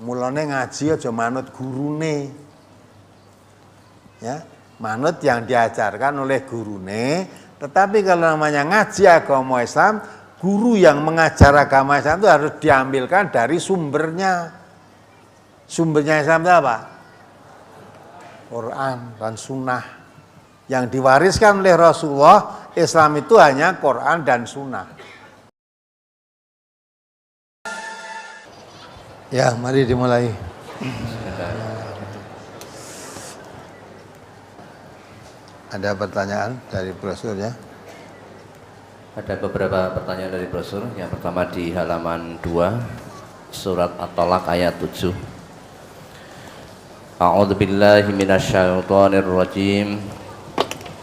Mulane ngaji aja manut gurune. Ya, manut yang diajarkan oleh gurune, tetapi kalau namanya ngaji agama Islam, guru yang mengajar agama Islam itu harus diambilkan dari sumbernya. Sumbernya Islam itu apa? Quran dan Sunnah. Yang diwariskan oleh Rasulullah, Islam itu hanya Quran dan Sunnah. Ya, mari dimulai. Ada pertanyaan dari brosurnya? Ada beberapa pertanyaan dari brosur. Yang pertama di halaman 2, surat At-Talaq ayat 7. A'udzubillahi minasyaitonirrajim.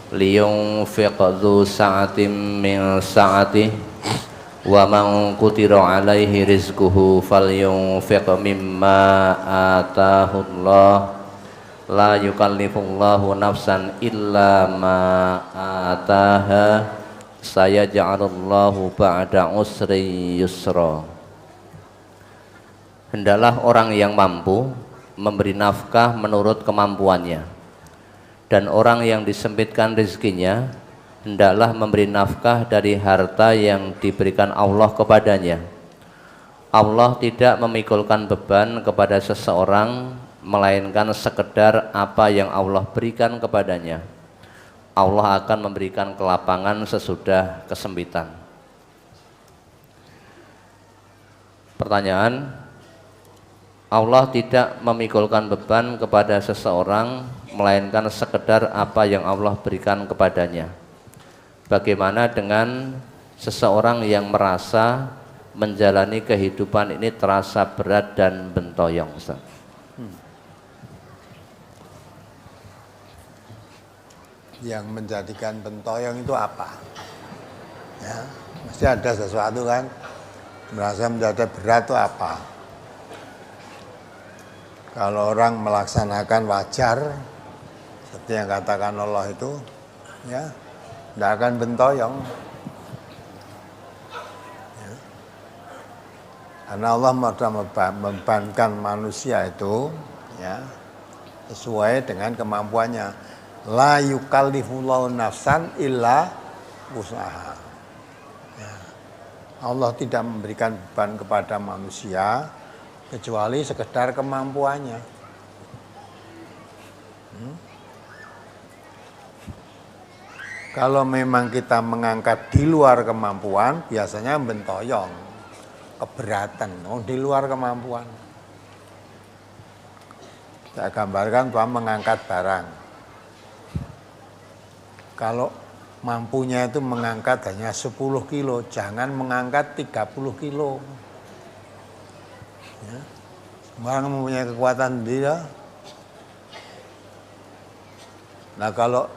Liyunfiq dzu sa'atin min sa'atihi wa man qutira 'alaihi rizquhu falyunfiq mimma atahullah. La yukallifullahu nafsan illa ma ataha sayaj'alullahu ba'da usri yusra. Hendaklah orang yang mampu memberi nafkah menurut kemampuannya, dan orang yang disempitkan rezekinya hendaklah memberi nafkah dari harta yang diberikan Allah kepadanya. Allah tidak memikulkan beban kepada seseorang melainkan sekedar apa yang Allah berikan kepadanya. Allah akan memberikan kelapangan sesudah kesempitan. Pertanyaan, Allah tidak memikulkan beban kepada seseorang melainkan sekedar apa yang Allah berikan kepadanya. Bagaimana dengan seseorang yang merasa menjalani kehidupan ini terasa berat dan bentoyong, Ustaz? Yang menjadikan bentoyong itu apa? Ya, mesti ada sesuatu kan, merasa menjadi berat itu apa? Kalau orang melaksanakan wajar, seperti yang katakan Allah itu, ya, tidak akan bentoyong. Ya. Karena Allah sudah membebankan manusia itu, ya, sesuai dengan kemampuannya. La yukallifullahu nafsan illa usaha. Ya. Allah tidak memberikan beban kepada manusia kecuali sekedar kemampuannya. Kalau memang kita mengangkat di luar kemampuan, biasanya bentoyong, keberatan, di luar kemampuan. Saya gambarkan bahwa mengangkat barang. Kalau mampunya itu mengangkat hanya 10 kilo, jangan mengangkat 30 kilo. Ya. Orang mempunyai kekuatan sendiri. Ya. Nah kalau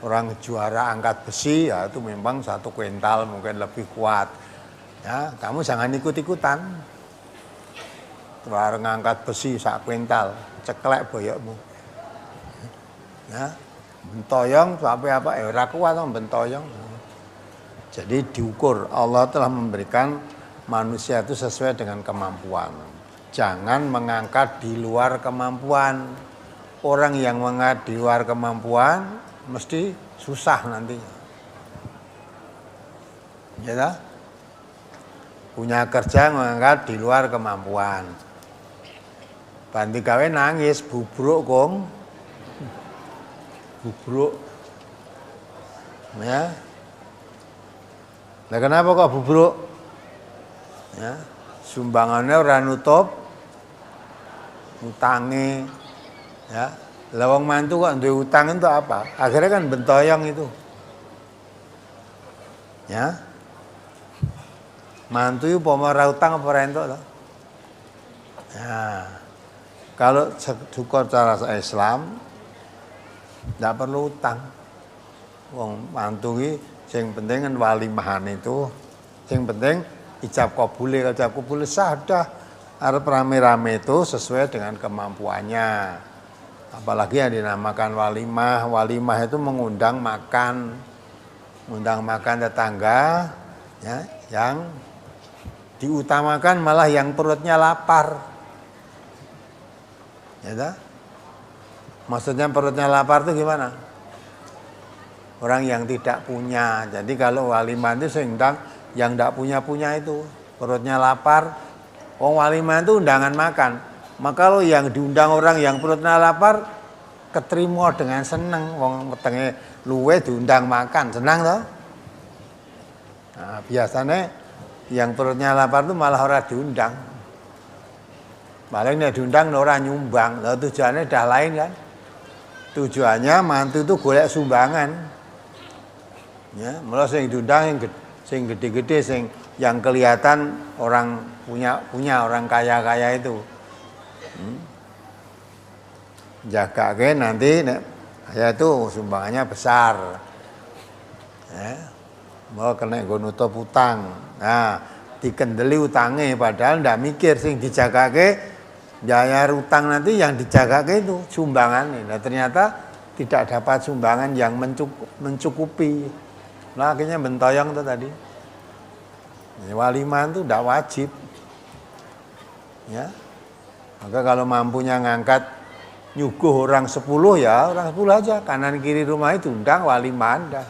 orang juara angkat besi, ya itu memang 1 kuintal mungkin lebih kuat. Ya, kamu jangan ikut-ikutan. Orang ngangkat besi 1 kuintal, ceklek boyokmu. Ya. Bentoyong sampai apa? Ora kuat bentoyong. Jadi diukur, Allah telah memberikan manusia itu sesuai dengan kemampuan. Jangan mengangkat di luar kemampuan. Orang yang mengangkat di luar kemampuan mesti susah nantinya. Ya, punya kerja mengangkat di luar kemampuan. Banti gawe nangis, bubruk kong. Bubruk, ya. Nah kenapa kok bubruk? Ya, sumbangannya ora nutup, utange, ya. Lawang mantu kok duwe utang itu apa? Akhirnya kan bentoyong itu, ya. Mantu itu pomora utang apa rentok loh. Ya, kalau cukup cara Islam. Tidak perlu utang. Wong mantu ki sing penting kan walimahan itu, sing penting ijab kabule sadah arep rame-rame itu sesuai dengan kemampuannya. Apalagi yang dinamakan walimah. Walimah itu mengundang makan tetangga, ya, yang diutamakan malah yang perutnya lapar. Ya toh? Maksudnya perutnya lapar itu gimana? Orang yang tidak punya. Jadi kalau walimah itu sehingga yang tidak punya itu perutnya lapar. Wong walimah itu undangan makan. Maka kalau yang diundang orang yang perutnya lapar keterima dengan senang. Wong wetenge luwe diundang makan, senang toh? Nah, biasanya yang perutnya lapar itu malah orang diundang. Paling nek diundang orang nyumbang. Lah tujuannya dah lain kan? Tujuannya mantu itu golek sumbangan. Ya, malah sing diundang sing gede-gede sing yang kelihatan orang punya orang kaya itu. Jaga ke nanti saya itu sumbangannya besar. Ya. Mau kena nggo nutup utang. Nah, dikendeli utangnya padahal ndak mikir sing dijagake bayar utang nanti yang dijagake itu sumbangan. Nah, ternyata tidak dapat sumbangan yang mencukupi. Nah, akhirnya bentoyong itu tadi. Walimah itu tidak wajib. Ya. Maka kalau mampunya ngangkat nyuguh orang 10 ya orang 10 aja. Kanan kiri rumah itu undang walimah Anda.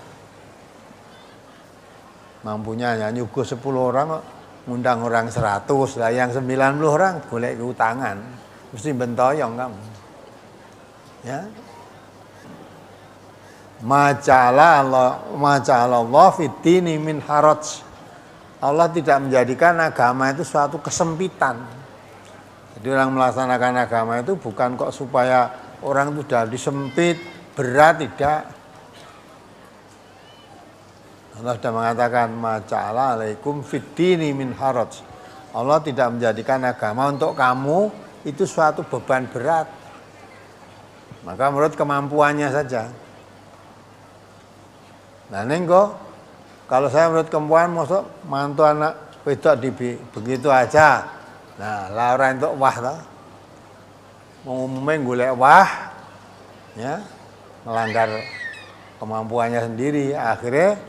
Mampunya ya nyuguh 10 orang ngundang orang 100. Lah yang 90 orang golek utangan. Mesti bentoyong kamu. Ya. Maja'ala Allah fid-dini min haraj. Allah tidak menjadikan agama itu suatu kesempitan. Jadi orang melaksanakan agama itu bukan kok supaya orang itu sudah disempit, berat, tidak. Allah sudah mengatakan maja'ala alaikum fid-dini min haraj. Allah tidak menjadikan agama untuk kamu itu suatu beban berat. Maka menurut kemampuannya saja. Nah nengko kalau saya menurut kemampuan masuk mantu anak wedok begitu aja. Nah, lah ora entuk wah to. Umumnya golek wah ya, melanggar kemampuannya sendiri, akhirnya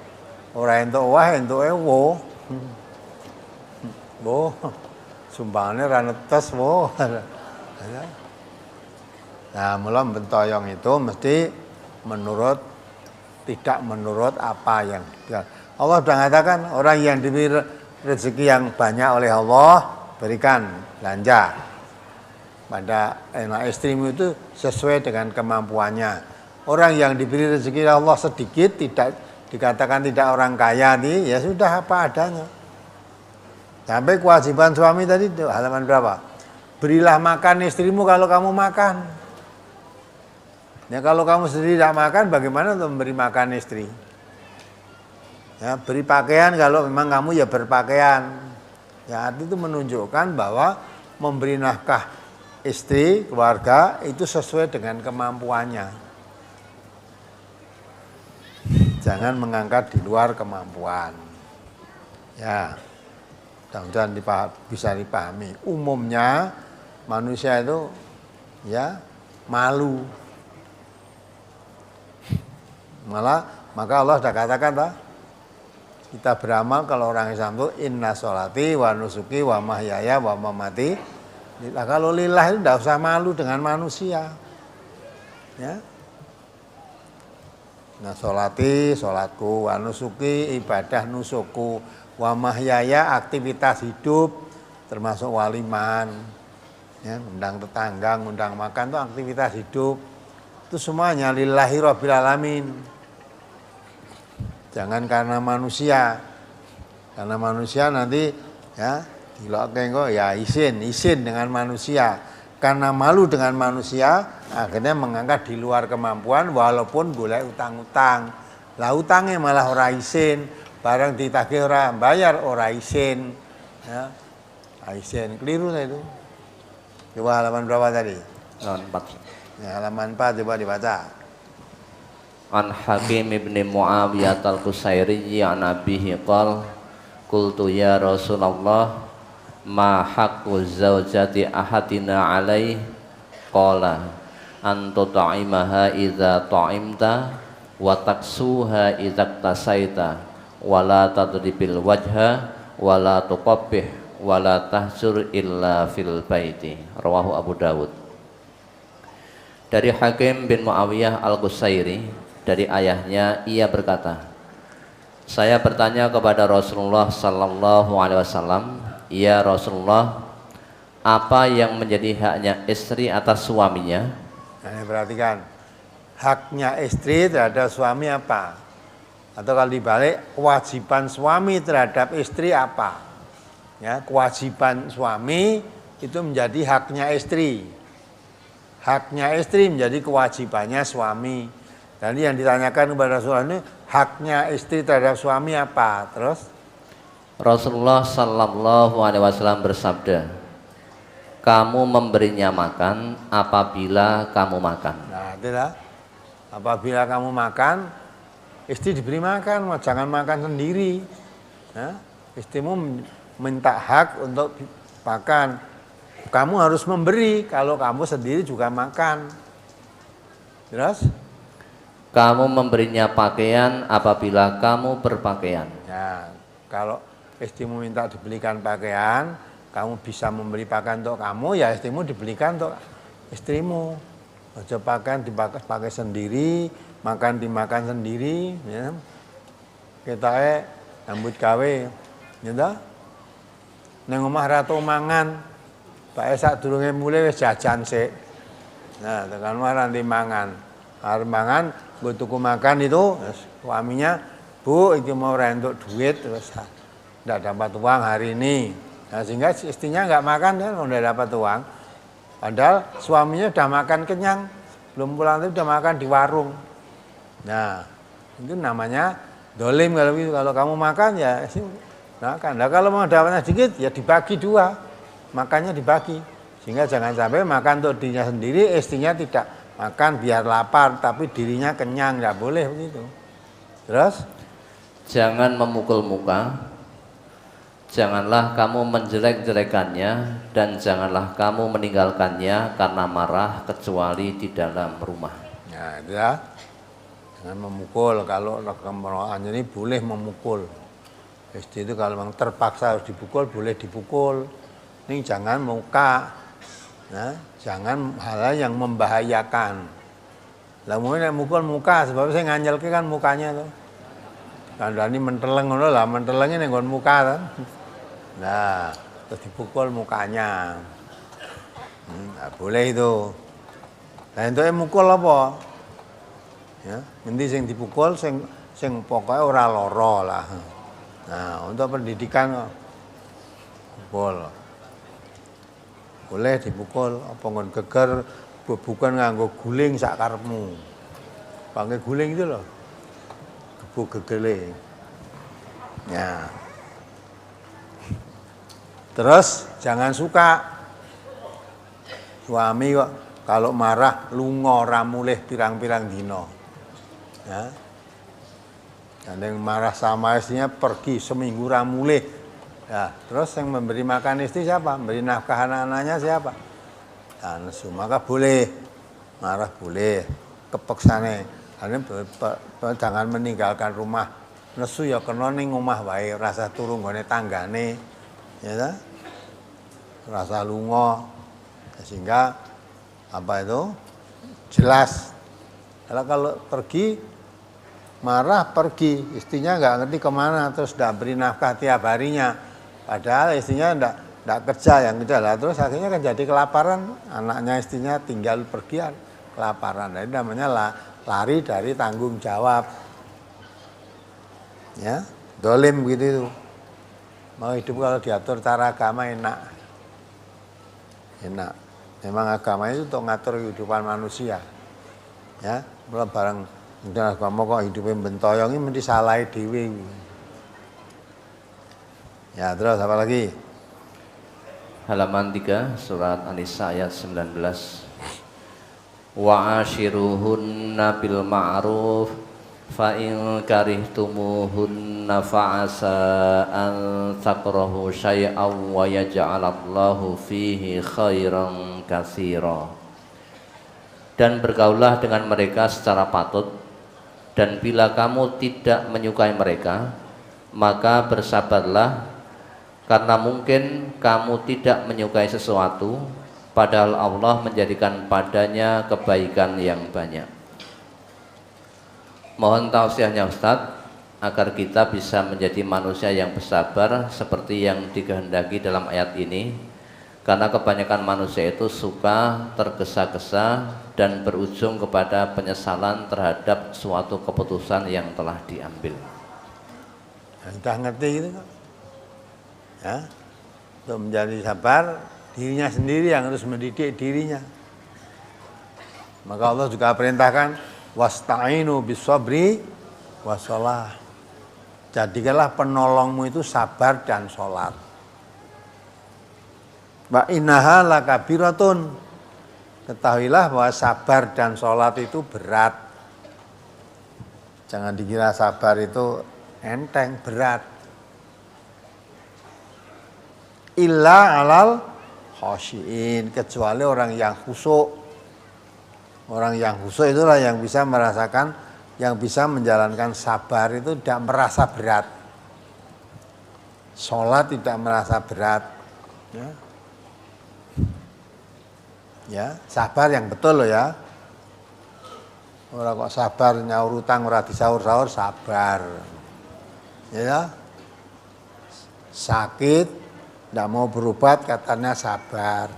ora entuk wah entuke wo. Wo. Sumbangannya ra netes wo. Nah, mula bentoyong itu mesti tidak menurut apa yang Allah sudah mengatakan orang yang diberi rezeki yang banyak oleh Allah berikan belanja pada anak istrimu itu sesuai dengan kemampuannya. Orang yang diberi rezeki Allah sedikit tidak dikatakan tidak orang kaya nih, ya sudah apa adanya. Sampai kewajiban suami tadi halaman berapa? Berilah makan istrimu kalau kamu makan. Ya kalau kamu sendiri tidak makan, bagaimana untuk memberi makan istri? Ya, beri pakaian kalau memang kamu ya berpakaian. Ya, itu menunjukkan bahwa memberi nafkah istri, keluarga itu sesuai dengan kemampuannya. Jangan mengangkat di luar kemampuan. Ya, mudah-mudahan bisa dipahami. Umumnya manusia itu ya malu. Maka Allah sudah katakan kita beramal kalau orang Islam itu inna sholati wa nusuki wa mahyaya wa mamati. Nah, kalau lillah itu tidak usah malu dengan manusia. Ya. Nah, sholati, sholatku, wa nusuki, ibadah nusukku, wa mahyaya, aktivitas hidup, termasuk waliman. Ya, undang tetangga, undang makan itu aktivitas hidup. Itu semuanya lillahi rabbil alamin. Jangan karena manusia. Karena manusia nanti ya dilokeng kok ya isin dengan manusia. Karena malu dengan manusia, akhirnya mengangkat di luar kemampuan walaupun golek utang-utang. Lah utangnya malah ora isin, barang ditagih ora bayar ora isin. Ya. Isin keliru lah itu. Coba halaman berapa tadi? Halaman 4. Ya, halaman 4 coba dibaca. An Hakim ibn Muawiyah al-Qusairi an abihi qala qultu ya Rasulullah ma haqqu zaujati ahadina alaih qala an tut'imaha idza ta'imta wa taksuha idza tasaita wa la tadribil wajha wa la tuqabbih wa la tahjur illa fil baiti. Rawahu Abu Dawud. Dari Hakim bin Muawiyah al-Qusairi, dari ayahnya, ia berkata, saya bertanya kepada Rasulullah sallallahu alaihi wasallam, ya Rasulullah, apa yang menjadi haknya istri atas suaminya? Nah, ini perhatikan, haknya istri terhadap suami apa? Atau kalau dibalik, kewajiban suami terhadap istri apa? Ya, kewajiban suami itu menjadi haknya istri. Haknya istri menjadi kewajibannya suami. Dan yang ditanyakan kepada Rasulullah ini, haknya istri terhadap suami apa? Terus Rasulullah sallallahu alaihi wasallam bersabda, kamu memberinya makan apabila kamu makan. nah itulah, apabila kamu makan, istri diberi makan, jangan makan sendiri. Nah, istrimu minta hak untuk makan. Kamu harus memberi, kalau kamu sendiri juga makan. Terus? Kamu memberinya pakaian apabila kamu berpakaian. Ya, kalau istrimu minta dibelikan pakaian, kamu bisa memberi pakaian untuk kamu, ya istrimu dibelikan untuk istrimu. Aja pakaian dipakai sendiri, makan dimakan sendiri, ya. Kita nyambut gawe, gitu. Neng omah ratu mangan, Pak sak durunge mulai wis jajan sik. Nah, tekan marang nanti mangan. Arep mangan, nggo tuku makan itu, suaminya, "Bu, iki mau rentuk duit terus enggak dapat uang hari ini." Nah, sehingga istrinya enggak makan kan udah dapat uang. Padahal suaminya udah makan kenyang, belum pulang itu udah makan di warung. Nah, itu namanya dolim kalau gitu. Kalau kamu makan ya makan. Nah, kalau mau dapatnya sedikit ya dibagi dua. Makannya dibagi, sehingga jangan sampai makan untuk dirinya sendiri, istrinya tidak makan biar lapar, tapi dirinya kenyang, nggak boleh begitu. Terus? Jangan memukul muka, janganlah kamu menjelek-jelekannya, dan janganlah kamu meninggalkannya karena marah kecuali di dalam rumah. Nah, itu ya. Jangan memukul, kalau kemarahan ini boleh memukul. Istri itu kalau memang terpaksa harus dipukul, boleh dipukul. Ini jangan muka, nah, jangan hal yang membahayakan. Lah mungkin mukul muka, sebab saya nganjelke kan mukanya tuh. Kandhani menteleng ngono lah, mentelenge ning nggon muka kan. Nah, terus dipukul mukanya. Nah, boleh itu. Nah, entuke mukul apa? Ya, ngendi sing dipukul sing pokoke ora lara lah. Nah, untuk pendidikan pukul. Boleh dipukul, apa ngon geger, bukan nganggo guling sak karepmu. Pakai guling itu loh, gebuk gegele. Ya. Terus jangan suka suami kok kalau marah lunga ora mulih pirang-pirang dina. Ya. Dan yang marah sama istrinya pergi seminggu ora mulih. Ya, terus yang memberi makan istri siapa? Memberi nafkah anak-anaknya siapa? Ya, nesu. Maka boleh marah, boleh kepeksane. Jangan meninggalkan rumah. Nesu ya kena ning omah wae, rasa turu nggone tanggane. Ya ta? Rasa lunga. Sehingga apa itu? Jelas. Kalau pergi marah pergi, istrinya nggak ngerti kemana, terus tidak beri nafkah tiap harinya. Padahal istrinya tidak kerja, yang kerja lah. Terus akhirnya kan jadi kelaparan, anaknya istrinya tinggal pergi kelaparan. Jadi namanya lari dari tanggung jawab. Ya, dolim begitu. Mau hidup kalau diatur cara agama enak. Enak. Memang agama itu untuk ngatur kehidupan manusia. Ya, mulai barang udah agama kok hidupnya bentoyongi mesti salahi dhewe. Ya, terus apa lagi? Halaman 3 surat An-Nisa ayat 19. Wa ashiruhunna bil ma'ruf fa in karihtumuhunna fa'asa an takrahu syai'an wa yaj'alallahu fihi khairan katsira. Dan bergaullah dengan mereka secara patut, dan bila kamu tidak menyukai mereka, maka bersabarlah, karena mungkin kamu tidak menyukai sesuatu padahal Allah menjadikan padanya kebaikan yang banyak. Mohon tausiahnya Ustadz agar kita bisa menjadi manusia yang bersabar seperti yang dikehendaki dalam ayat ini, karena kebanyakan manusia itu suka tergesa-gesa dan berujung kepada penyesalan terhadap suatu keputusan yang telah diambil. Sudah ngerti gitu kok. Ya, untuk menjadi sabar, dirinya sendiri yang harus mendidik dirinya. Maka Allah juga perintahkan wasta'inu bis-sabri wassalah. Jadikanlah penolongmu itu sabar dan sholat. Wa innaha lakabiratun. Ketahuilah bahwa sabar dan sholat itu berat. Jangan dikira sabar itu enteng, berat. Illa alal khosyiin, kecuali orang yang khusyuk. Orang yang khusyuk itulah yang bisa merasakan, yang bisa menjalankan sabar itu tidak merasa berat. Sholat tidak merasa berat. Ya, sabar yang betul loh ya. Orang kok sabar nyaur utang ora disaur-saur, sabar. Ya. Sakit tidak mau berobat katanya sabar.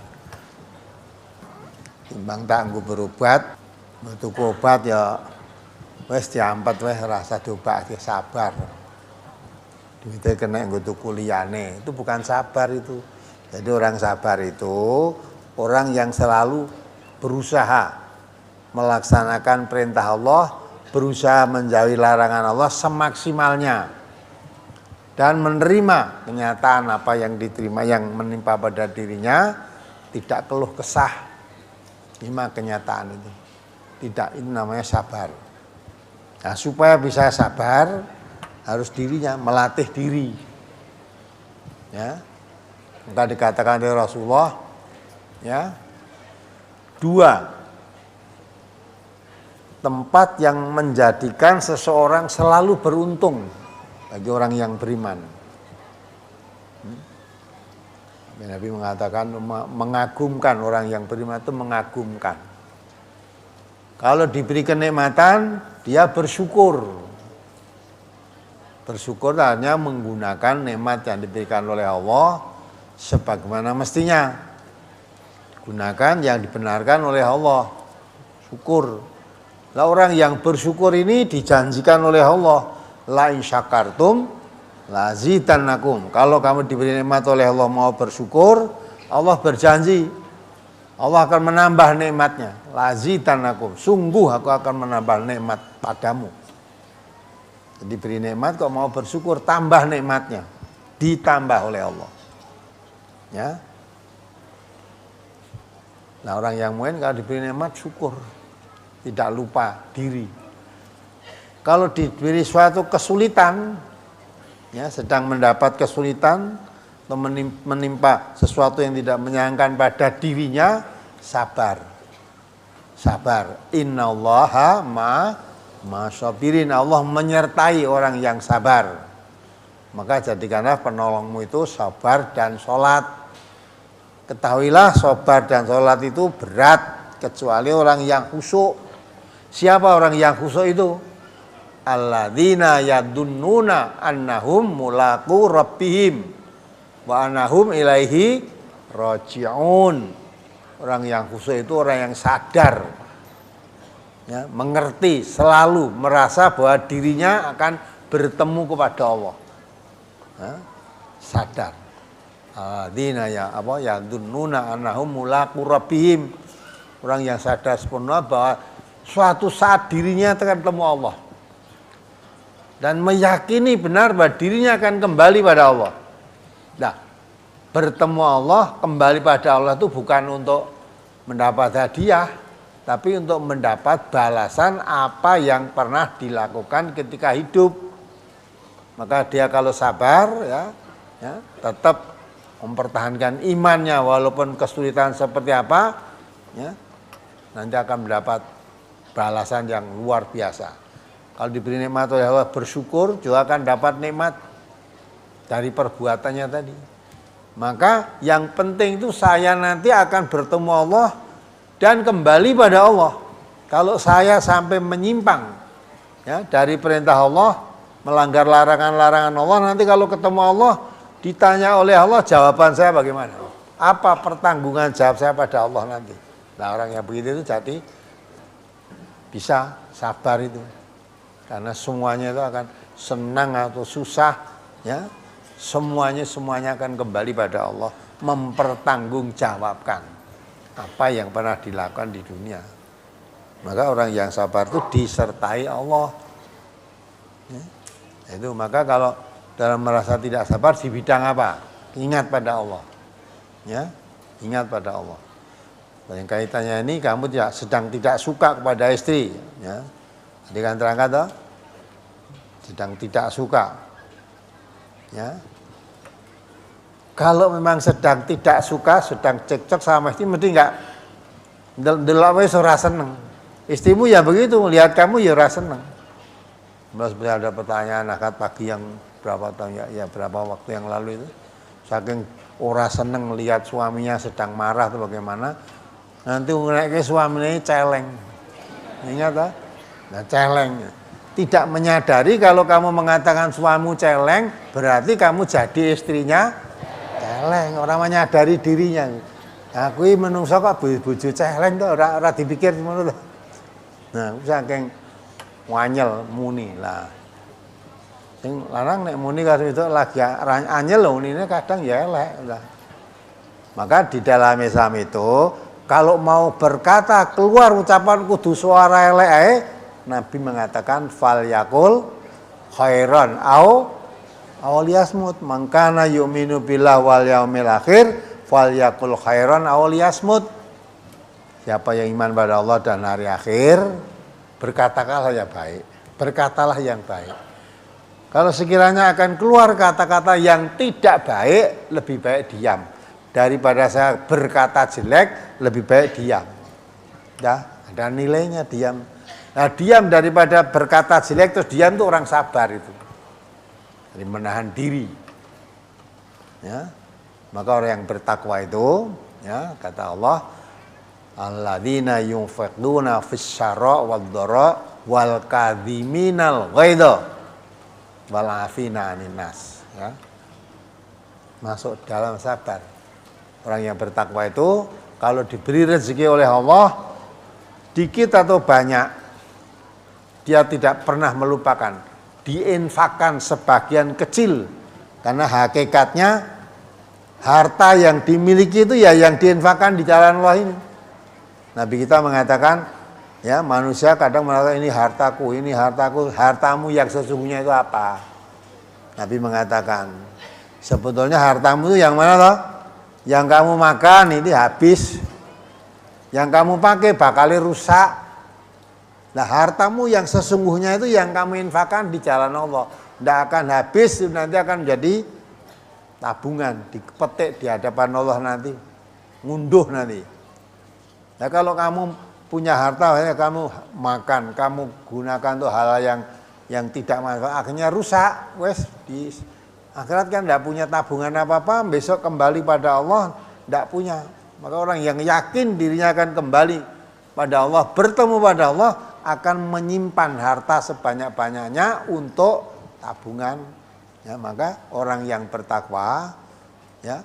Timbang tak nggo berobat, butuh obat ya wis diampet wis rasa diobati, sabar. Duite kena nggo tuku liyane, itu bukan sabar itu. Jadi orang sabar itu orang yang selalu berusaha melaksanakan perintah Allah, berusaha menjauhi larangan Allah semaksimalnya, dan menerima kenyataan apa yang diterima, yang menimpa pada dirinya, tidak keluh kesah. Terima kenyataan itu. Tidak, itu namanya sabar. Nah, supaya bisa sabar, harus dirinya melatih diri. Ya, maka dikatakan oleh Rasulullah, ya, 2 tempat yang menjadikan seseorang selalu beruntung bagi orang yang beriman. Nabi mengatakan mengagumkan, orang yang beriman itu mengagumkan. Kalau diberi kenikmatan, dia bersyukur. Bersyukur hanya menggunakan nikmat yang diberikan oleh Allah sebagaimana mestinya. Gunakan yang dibenarkan oleh Allah. Syukur. Lah orang yang bersyukur ini dijanjikan oleh Allah, la in syakartum lazidannakum. Kalau kamu diberi nikmat oleh Allah mau bersyukur, Allah berjanji Allah akan menambah nikmatnya. Lazidannakum. Sungguh aku akan menambah nikmat padamu. Jadi beri nikmat kok mau bersyukur, tambah nikmatnya, ditambah oleh Allah. Ya. Nah, orang yang mukmin kalau diberi nikmat syukur, tidak lupa diri. Kalau diberi suatu kesulitan, ya, sedang mendapat kesulitan atau menimpa sesuatu yang tidak menyenangkan pada dirinya, sabar. Sabar. Innallaha ma'asabirin. Allah menyertai orang yang sabar. Maka jadikanlah penolongmu itu sabar dan sholat. Ketahuilah sabar dan sholat itu berat, kecuali orang yang khusyuk. Siapa orang yang khusyuk itu? Alladzina yadunnuna annahum mulaqu rabbihim wa annahum ilaihi raji'un. Orang yang khusyuk itu orang yang sadar, ya, mengerti, selalu merasa bahwa dirinya akan bertemu kepada Allah. Ya, sadar. Alladzina yadunnuna annahum mulaqu rabbihim. Orang yang sadar sepenuhnya bahwa suatu saat dirinya akan ketemu Allah. Dan meyakini benar bahwa dirinya akan kembali pada Allah. Nah, bertemu Allah, kembali pada Allah itu bukan untuk mendapat hadiah, tapi untuk mendapat balasan apa yang pernah dilakukan ketika hidup. Maka dia kalau sabar, ya, tetap mempertahankan imannya walaupun kesulitan seperti apa, ya, nanti akan mendapat balasan yang luar biasa. Kalau diberi nikmat oleh Allah bersyukur juga akan dapat nikmat dari perbuatannya tadi. Maka yang penting itu saya nanti akan bertemu Allah dan kembali pada Allah. Kalau saya sampai menyimpang ya dari perintah Allah, melanggar larangan-larangan Allah, nanti kalau ketemu Allah ditanya oleh Allah, jawaban saya bagaimana? Apa pertanggungan jawab saya pada Allah nanti? Nah, orang yang begitu itu jadi bisa sabar itu. Karena semuanya itu akan senang atau susah ya, semuanya akan kembali pada Allah, mempertanggungjawabkan apa yang pernah dilakukan di dunia. Maka orang yang sabar itu disertai Allah ya. Itu maka kalau dalam merasa tidak sabar di bidang apa? Ingat pada Allah ya, ingat pada Allah. Dan kaitannya ini kamu sedang tidak suka kepada istri ya. Jadi kan terangkat toh? Sedang tidak suka ya. Kalau memang sedang tidak suka, sedang cekcok sama istri, mesti enggak ndelok wis ora seneng. Istrimu ya begitu, lihat kamu ya ora seneng. Sebenarnya ada pertanyaan akad pagi yang berapa tahun ya berapa waktu yang lalu itu, saking ora seneng lihat suaminya sedang marah atau bagaimana, nanti ngenek suaminya celeng. Ingat tak? Nah, celeng. Tidak menyadari kalau kamu mengatakan suamimu celeng, berarti kamu jadi istrinya celeng. Orang menyadari dirinya. Aku ini menungso kok bojo celeng tuh, ora dipikir ngono. Nah, saking wanyel muni lah. Sing lanang nek muni karo itu lagi anyel lho munine kadang ya elek udah. Maka di dalam Islam itu kalau mau berkata keluar ucapan kudu suara elek ae, Nabi mengatakan fal yakul khairan au liyasmut, mangkana yu'minu billah wal yaumil akhir fal yakul khairan au liyasmut. Siapa yang iman pada Allah dan hari akhir, berkatalah yang baik, berkatalah yang baik. Kalau sekiranya akan keluar kata-kata yang tidak baik, lebih baik diam. Daripada saya berkata jelek, lebih baik diam. Ya, ada nilainya diam. Nah, diam daripada berkata jelek terus diam itu orang sabar itu. Jadi menahan diri. Ya. Maka orang yang bertakwa itu, ya, kata Allah, alladzina yunfiquna fis-syara wad-dara wal kadhiminal ghaidha wal afina 'anil nas, ya. Masuk dalam sabar. Orang yang bertakwa itu kalau diberi rezeki oleh Allah dikit atau banyak, dia tidak pernah melupakan, diinfakkan sebagian kecil, karena hakikatnya harta yang dimiliki itu ya yang diinfakkan di jalan Allah ini. Nabi kita mengatakan, ya manusia kadang mengatakan ini hartaku, hartamu yang sesungguhnya itu apa? Nabi mengatakan, sebetulnya hartamu itu yang mana loh? Yang kamu makan ini habis, yang kamu pakai bakal rusak. Nah, hartamu yang sesungguhnya itu yang kamu infakkan di jalan Allah, tidak akan habis, nanti akan menjadi tabungan, dipetik di hadapan Allah nanti, ngunduh nanti. Nah, kalau kamu punya harta, ya kamu makan, kamu gunakan untuk hal yang tidak manfaat, akhirnya rusak, wes di akhirat kan tidak punya tabungan apa-apa, besok kembali pada Allah tidak punya. Maka orang yang yakin dirinya akan kembali pada Allah, bertemu pada Allah, akan menyimpan harta sebanyak-banyaknya untuk tabungan. Ya, maka orang yang bertakwa, ya,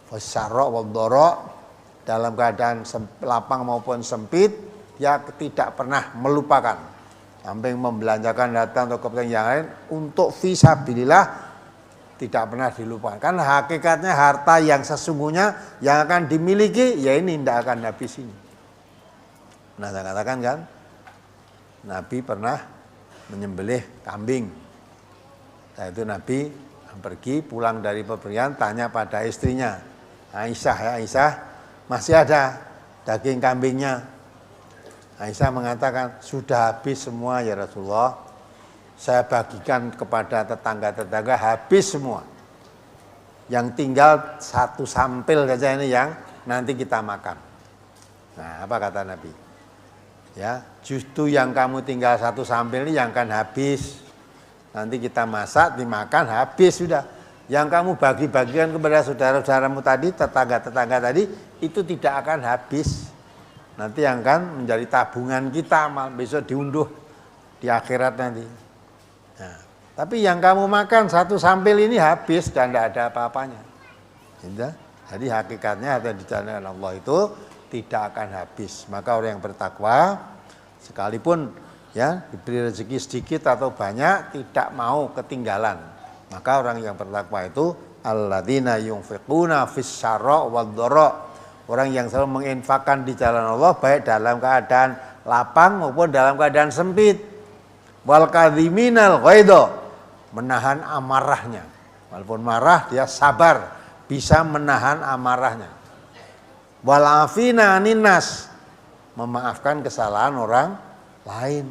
fasyarra wadh-dharra, dalam keadaan lapang maupun sempit, dia tidak pernah melupakan, sampai membelanjakan datang atau kepentingan yang lain untuk fisabilillah, tidak pernah dilupakan. Karena hakikatnya harta yang sesungguhnya yang akan dimiliki, ya ini tidak akan habis ini. Nah, saya katakan kan, Nabi pernah menyembelih kambing. Nah, itu Nabi pergi pulang dari pepergian, tanya pada istrinya, Aisyah, ya Aisyah, masih ada daging kambingnya? Aisyah mengatakan, sudah habis semua ya Rasulullah. Saya bagikan kepada tetangga-tetangga, habis semua. Yang tinggal satu sampil saja ini yang nanti kita makan. Nah, apa kata Nabi? Ya, justru yang kamu tinggal satu sampil ini yang akan habis. Nanti kita masak, dimakan, habis sudah. yang kamu bagi-bagikan kepada saudara-saudaramu tadi, tetangga-tetangga tadi, itu tidak akan habis. Nanti yang akan menjadi tabungan kita, besok diunduh di akhirat nanti. Nah, tapi yang kamu makan satu sampil ini habis dan tidak ada apa-apanya. Jadi hakikatnya harta di jalan Allah itu tidak akan habis. Maka orang yang bertakwa, sekalipun ya diberi rezeki sedikit atau banyak, tidak mau ketinggalan. Maka orang yang bertakwa itu alladzina yunfiquna fis syarra wad dharra. Orang yang selalu menginfakkan di jalan Allah baik dalam keadaan lapang maupun dalam keadaan sempit. Wal kadhiminal ghaidha, menahan amarahnya. Walaupun marah dia sabar, bisa menahan amarahnya. Wal afina anin nas, memaafkan kesalahan orang lain.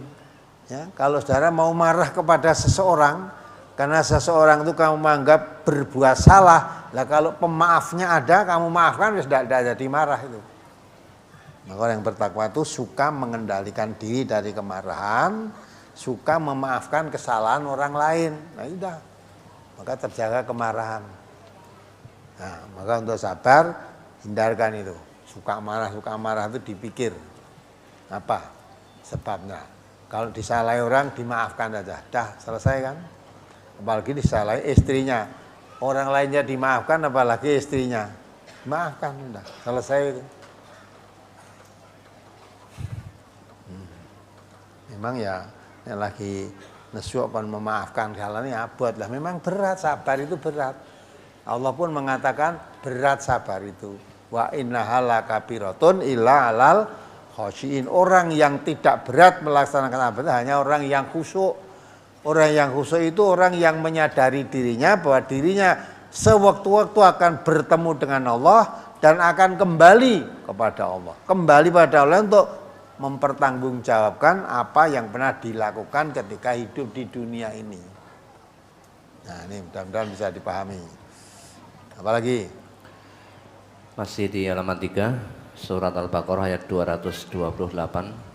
Ya, kalau saudara mau marah kepada seseorang karena seseorang itu kamu menganggap berbuat salah, lah kalau pemaafnya ada, kamu maafkan, sudah tidak jadi marah itu. Maka orang yang bertakwa itu suka mengendalikan diri dari kemarahan, suka memaafkan kesalahan orang lain. Nah sudah, maka terjaga kemarahan. Nah, maka untuk sabar, hindarkan itu. Suka marah itu dipikir apa sebabnya. Kalau disalahi orang, dimaafkan aja, dah selesai kan. Apalagi disalahi istrinya, orang lainnya dimaafkan, apalagi istrinya, maafkan, udah selesai itu. Memang ya yang lagi nesuak kan memaafkan kalian ini abot lah. Memang berat, sabar itu berat. Allah pun mengatakan berat sabar itu. Wa innaha lakabiratun illa alal khosyin. Orang yang tidak berat melaksanakan ibadah hanya orang yang khusyuk. Orang yang khusyuk itu orang yang menyadari dirinya bahwa dirinya sewaktu-waktu akan bertemu dengan Allah dan akan kembali kepada Allah. Kembali pada Allah untuk mempertanggungjawabkan apa yang pernah dilakukan ketika hidup di dunia ini. Nah, ini mudah-mudahan bisa dipahami. Apalagi? Masih di halaman 3, surat Al-Baqarah ayat 228.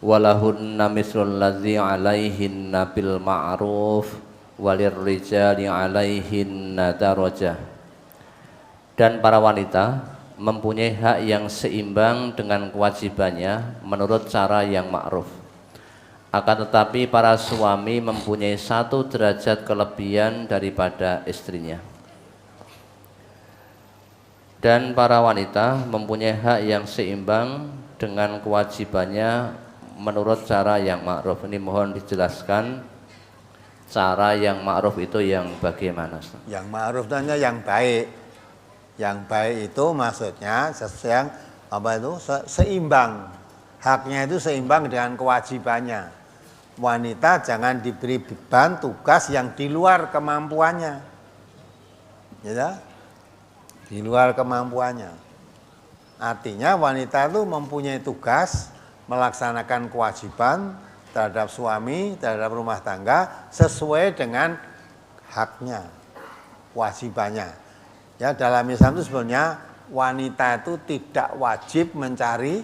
Walahunna mislul ladzi 'alaihinna bil ma'ruf walirrijali 'alaihinna darajah. Dan para wanita mempunyai hak yang seimbang dengan kewajibannya menurut cara yang ma'ruf. Akan tetapi para suami mempunyai 1 derajat kelebihan daripada istrinya. Dan para wanita mempunyai hak yang seimbang dengan kewajibannya menurut cara yang ma'ruf. Ini mohon dijelaskan cara yang ma'ruf itu yang bagaimana? Yang ma'ruf tanya yang baik. Yang baik itu maksudnya yang apa itu seimbang. Haknya itu seimbang dengan kewajibannya. Wanita jangan diberi beban tugas yang di luar kemampuannya. Ya, di luar kemampuannya. Artinya wanita itu mempunyai tugas melaksanakan kewajiban terhadap suami, terhadap rumah tangga sesuai dengan haknya, kewajibannya. Ya, dalam Islam itu sebenarnya wanita itu tidak wajib mencari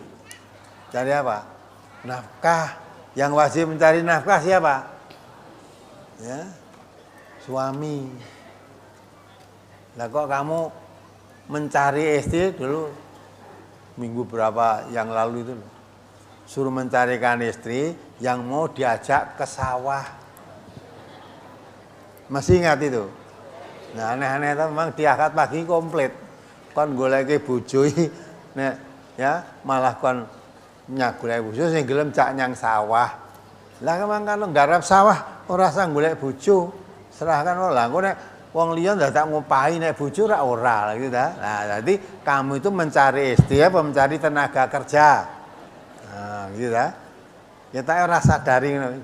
apa? Nafkah. Yang wajib mencari nafkah siapa? Ya, suami. Lah kok kamu mencari istri dulu minggu berapa yang lalu itu loh. Suruh mencarikan istri yang mau diajak ke sawah. Masih ingat itu? Nah, aneh-aneh itu memang di akad pagi komplit. Kon goleki bojo nek ya malah kon nyagolek bojo sing gelem cak nyang sawah. Lah memang kalau nggarap sawah ora usah golek bojo. Serahkan lah engko nek wong liya ndak tak ngopahi nek bojo ora gitu ta. Nah, jadi kamu itu mencari istri apa mencari tenaga kerja? Nah, gitu ya. Kita ora sadari ngono.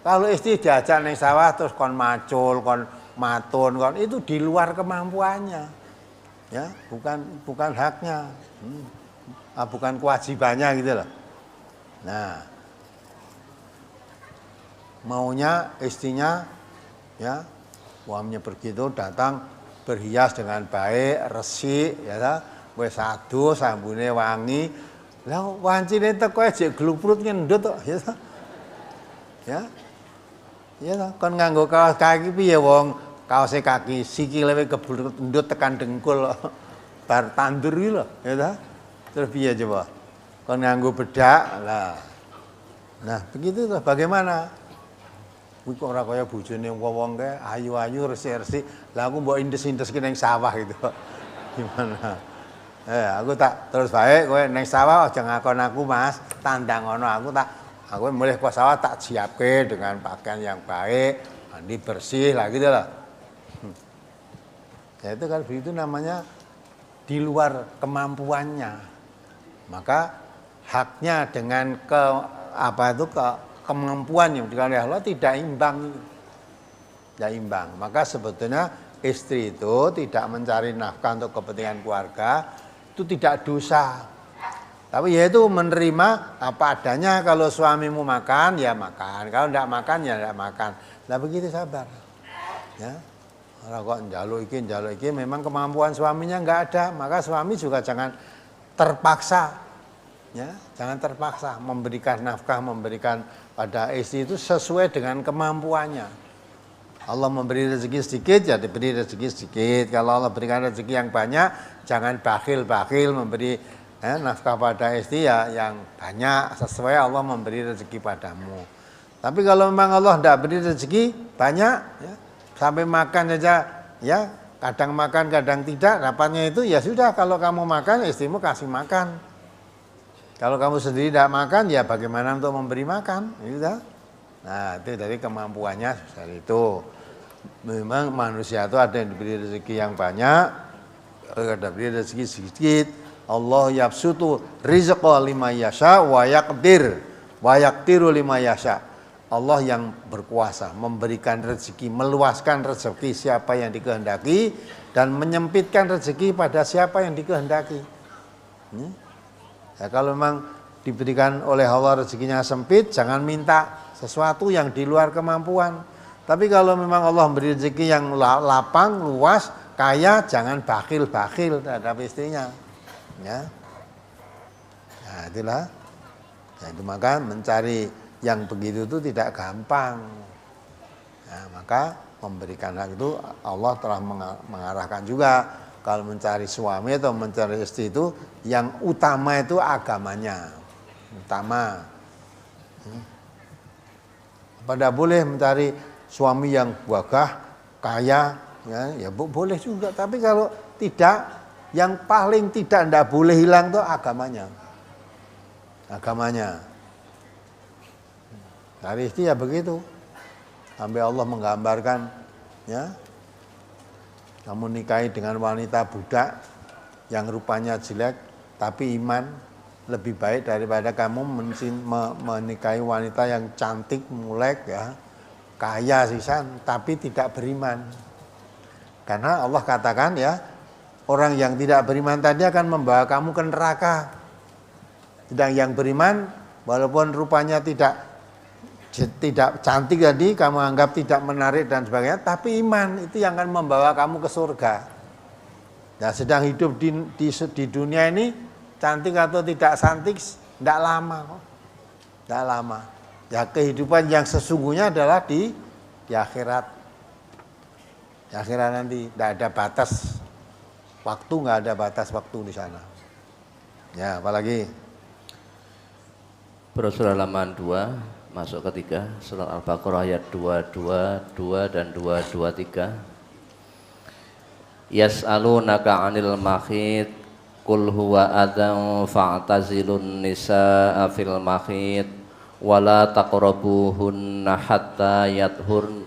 Kalau istri diajak ning sawah terus kon macul, kon matun, kon itu di luar kemampuannya. Ya, bukan haknya. Bukan kewajibannya gitu loh. Nah, maunya istrinya ya, suaminya pergi itu datang berhias dengan baik, resik ya, wis ado sambune wangi. Lah wancine teko jek gluprut ngendut kok ya ta. Ya. Ya ta, kon nganggo kaos kaki piye wong kaose kaki sikile kebul endut tekan dengkul bar tandur iki lho, ya ta? Terus piye coba? Kon nganggo bedak lah. Nah, begitu tuh bagaimana? Kuwi kok ora kaya bojone wong kae ayu-ayu resik-resik. Lah aku mbok indes-indes ki ning sawah gitu. Gimana? Aku tak terus bae kowe ning sawah aja ngakon aku Mas, tandang ngono aku mulih ke sawah tak siapke dengan pakaian yang baik, mandi bersih lah gitu lah. Ya itu kan begitu namanya di luar kemampuannya. Maka haknya dengan kemampuan yang diberikan oleh Allah tidak imbang. Tidak imbang. Maka sebetulnya istri itu tidak mencari nafkah untuk kepentingan keluarga itu tidak dosa. Tapi yaitu menerima apa adanya. Kalau suamimu makan ya makan, kalau tidak makan ya tidak makan. Nah begitu sabar. Ya. Kalau kok njaluk iki memang kemampuan suaminya enggak ada, maka suami juga jangan terpaksa. Ya, jangan terpaksa memberikan nafkah, memberikan pada istri itu sesuai dengan kemampuannya. Allah memberi rezeki sedikit, ya diberi rezeki sedikit. Kalau Allah berikan rezeki yang banyak, jangan bakhil-bakhil memberi nafkah pada istri ya yang banyak sesuai Allah memberi rezeki padamu. Tapi kalau memang Allah tidak beri rezeki banyak, ya, sampai makan saja, ya kadang makan kadang tidak, dapatnya itu ya sudah kalau kamu makan istrimu kasih makan. Kalau kamu sendiri tidak makan, ya bagaimana untuk memberi makan? Gitu. Nah, itu dari kemampuannya seperti itu. Memang manusia itu ada yang diberi rezeki yang banyak, ada yang diberi rezeki sedikit. Allah yabsutu rizqa liman yasha wa yaqdiru liman yasha. Allah yang berkuasa memberikan rezeki, meluaskan rezeki siapa yang dikehendaki dan menyempitkan rezeki pada siapa yang dikehendaki. Ya, kalau memang diberikan oleh Allah rezekinya sempit, jangan minta sesuatu yang di luar kemampuan. Tapi kalau memang Allah memberi rezeki yang lapang, luas, kaya, jangan bakhil-bakhil terhadap istrinya. Ya. Nah, itulah. Ya, itu maka mencari yang begitu itu tidak gampang. Nah, maka memberikan hak itu Allah telah mengarahkan juga. Kalau mencari suami atau mencari istri itu yang utama itu agamanya. Utama. Pada boleh mencari suami yang gagah, kaya, ya boleh juga. Tapi kalau tidak, yang paling tidak boleh hilang itu agamanya. Agamanya. Dari istri ya begitu. Sampai Allah menggambarkan, ya, kamu nikahi dengan wanita budak yang rupanya jelek, tapi iman lebih baik daripada kamu menikahi wanita yang cantik, mulek, ya, kaya sisan, tapi tidak beriman. Karena Allah katakan, ya, orang yang tidak beriman tadi akan membawa kamu ke neraka. Sedang yang beriman, walaupun rupanya tidak cantik tadi, kamu anggap tidak menarik dan sebagainya, tapi iman itu yang akan membawa kamu ke surga. Nah, sedang hidup di dunia ini, cantik atau tidak cantik, tidak lama kok. Tidak lama. Ya, kehidupan yang sesungguhnya adalah di akhirat. Di akhirat nanti tidak ada batas waktu, nggak ada batas waktu di sana. Ya, apalagi Surah halaman 2 masuk ketiga, surat Al-Baqarah ayat 222 dan 223. Yas'alunaka 'anil mahid qul huwa adzan fa'tazilun nisaa fil mahid wala taqrabuhunna hatta yathurn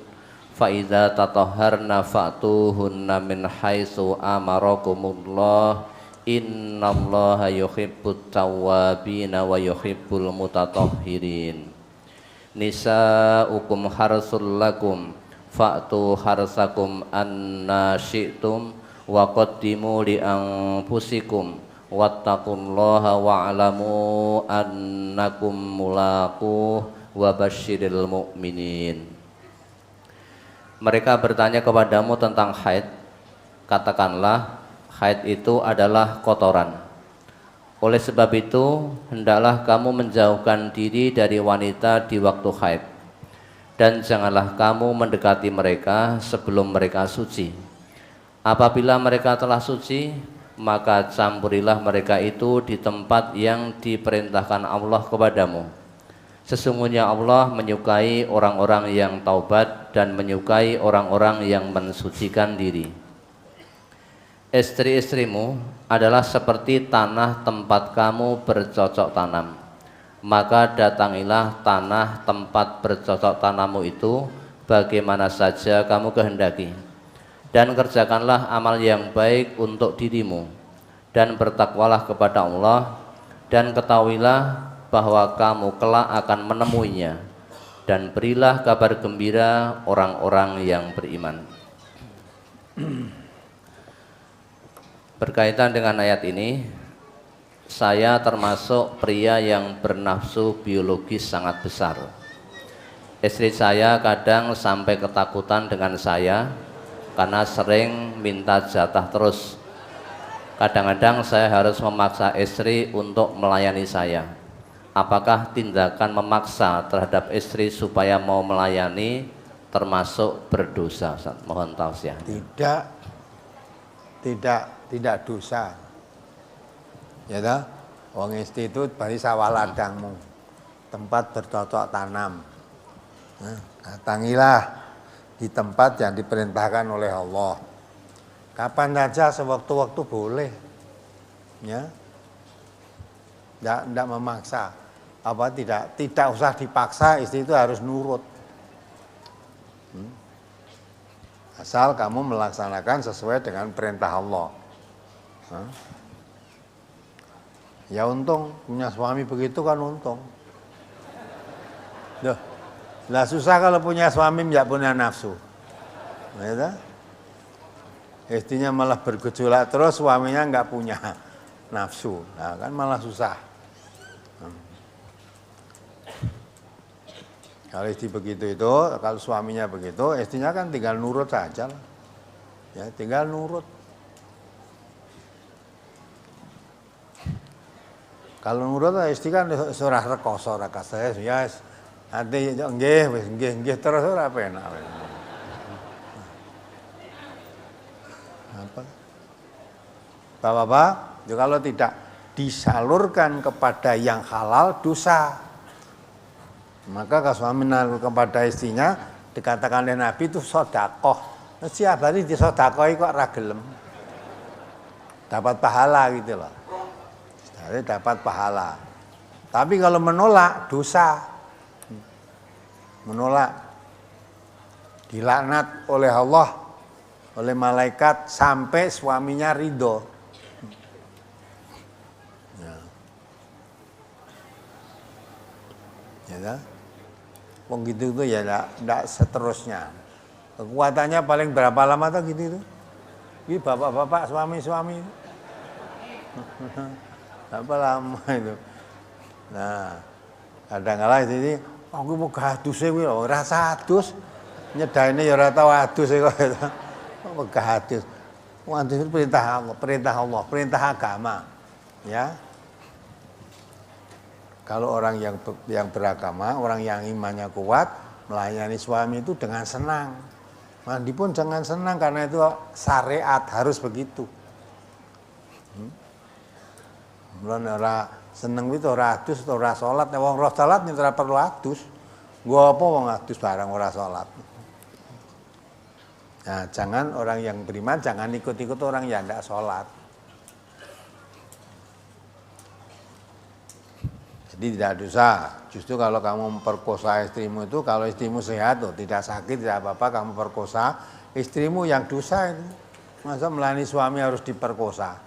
fa idza tatahharna fa'tuhunna min haitsu amarakumullah innallaha yuhibbut tawwabina wa yuhibbul mutatahhirin. Nisa'ukum harsul lakum fa'tu harsakum anna syi'tum wa qaddimu li anfusikum wattaqullaha wa'lamu annakum mulaquh wa basyiril mu'minin. Mereka bertanya kepadamu tentang haid, katakanlah haid itu adalah kotoran. Oleh sebab itu, hendaklah kamu menjauhkan diri dari wanita di waktu haid. dan janganlah kamu mendekati mereka sebelum mereka suci. Apabila mereka telah suci, maka campurilah mereka itu di tempat yang diperintahkan Allah kepadamu. Sesungguhnya Allah menyukai orang-orang yang taubat dan menyukai orang-orang yang mensucikan diri. Istri-istrimu adalah seperti tanah tempat kamu bercocok tanam. Maka datangilah tanah tempat bercocok tanammu itu bagaimana saja kamu kehendaki, dan kerjakanlah amal yang baik untuk dirimu, dan bertakwalah kepada Allah, dan ketahuilah bahwa kamu kelak akan menemuinya, dan berilah kabar gembira orang-orang yang beriman. Berkaitan dengan ayat ini, saya termasuk pria yang bernafsu biologis sangat besar. Istri saya kadang sampai ketakutan dengan saya karena sering minta jatah terus. Kadang-kadang saya harus memaksa istri untuk melayani saya. Apakah tindakan memaksa terhadap istri supaya mau melayani termasuk berdosa? Mohon tausiah. Tidak dosa. Ya dah, wong istri itu bari sawah ladangmu, tempat bercocok tanam. Nah, datangilah di tempat yang diperintahkan oleh Allah. Kapan saja, sewaktu-waktu boleh. Ya, tidak memaksa. Apa tidak usah dipaksa, istri itu harus nurut. Asal kamu melaksanakan sesuai dengan perintah Allah. Ya untung punya suami begitu kan untung. Duh, lah susah kalau punya suami tidak punya nafsu. Ya, istrinya malah bergejolak terus, suaminya nggak punya nafsu. Nah kan malah susah. Kalau istri begitu itu, kalau suaminya begitu, istrinya kan tinggal nurut saja lah. Ya, tinggal nurut. Kalau nurut istri kan surah rekoso rakasa ya nanti nggih terus ora penak. Apa? Bapak-bapak, kalau tidak disalurkan kepada yang halal dosa. Maka kalau suami menalur kepada istrinya dikatakan oleh Nabi itu sedekah. Siap hari disedekahi kok ra gelem. Dapat pahala gitu loh. Jadi dapat pahala. Tapi kalau menolak dosa. Menolak dilaknat oleh Allah, oleh malaikat sampai suaminya ridho. Ya. Wong gitu itu ya enggak seterusnya. Kekuatannya paling berapa lama tuh gitu itu? Ini bapak-bapak suami-suami. Berapa lama itu? Nah, kadang-kadang ini aku mau gaduse kuwi ora sadus. Nyedaine ya ora tau adus kok. Kok gadus. Adus itu perintah Allah, perintah agama. Ya. Kalau orang yang beragama, orang yang imannya kuat, melayani suami itu dengan senang. Mandi pun jangan senang karena itu syariat harus begitu. Mulane ora seneng itu ora adus ora salat, wong roh salat ora perlu adus. Gua apa wong adus barang ora salat. Nah, jangan orang yang beriman jangan ikut-ikut orang yang tidak salat. Jadi tidak dosa. Justru kalau kamu memperkosa istrimu itu, kalau istrimu sehat, tidak sakit, tidak apa-apa, kamu perkosa istrimu yang dosa itu. Masa melayani suami harus diperkosa?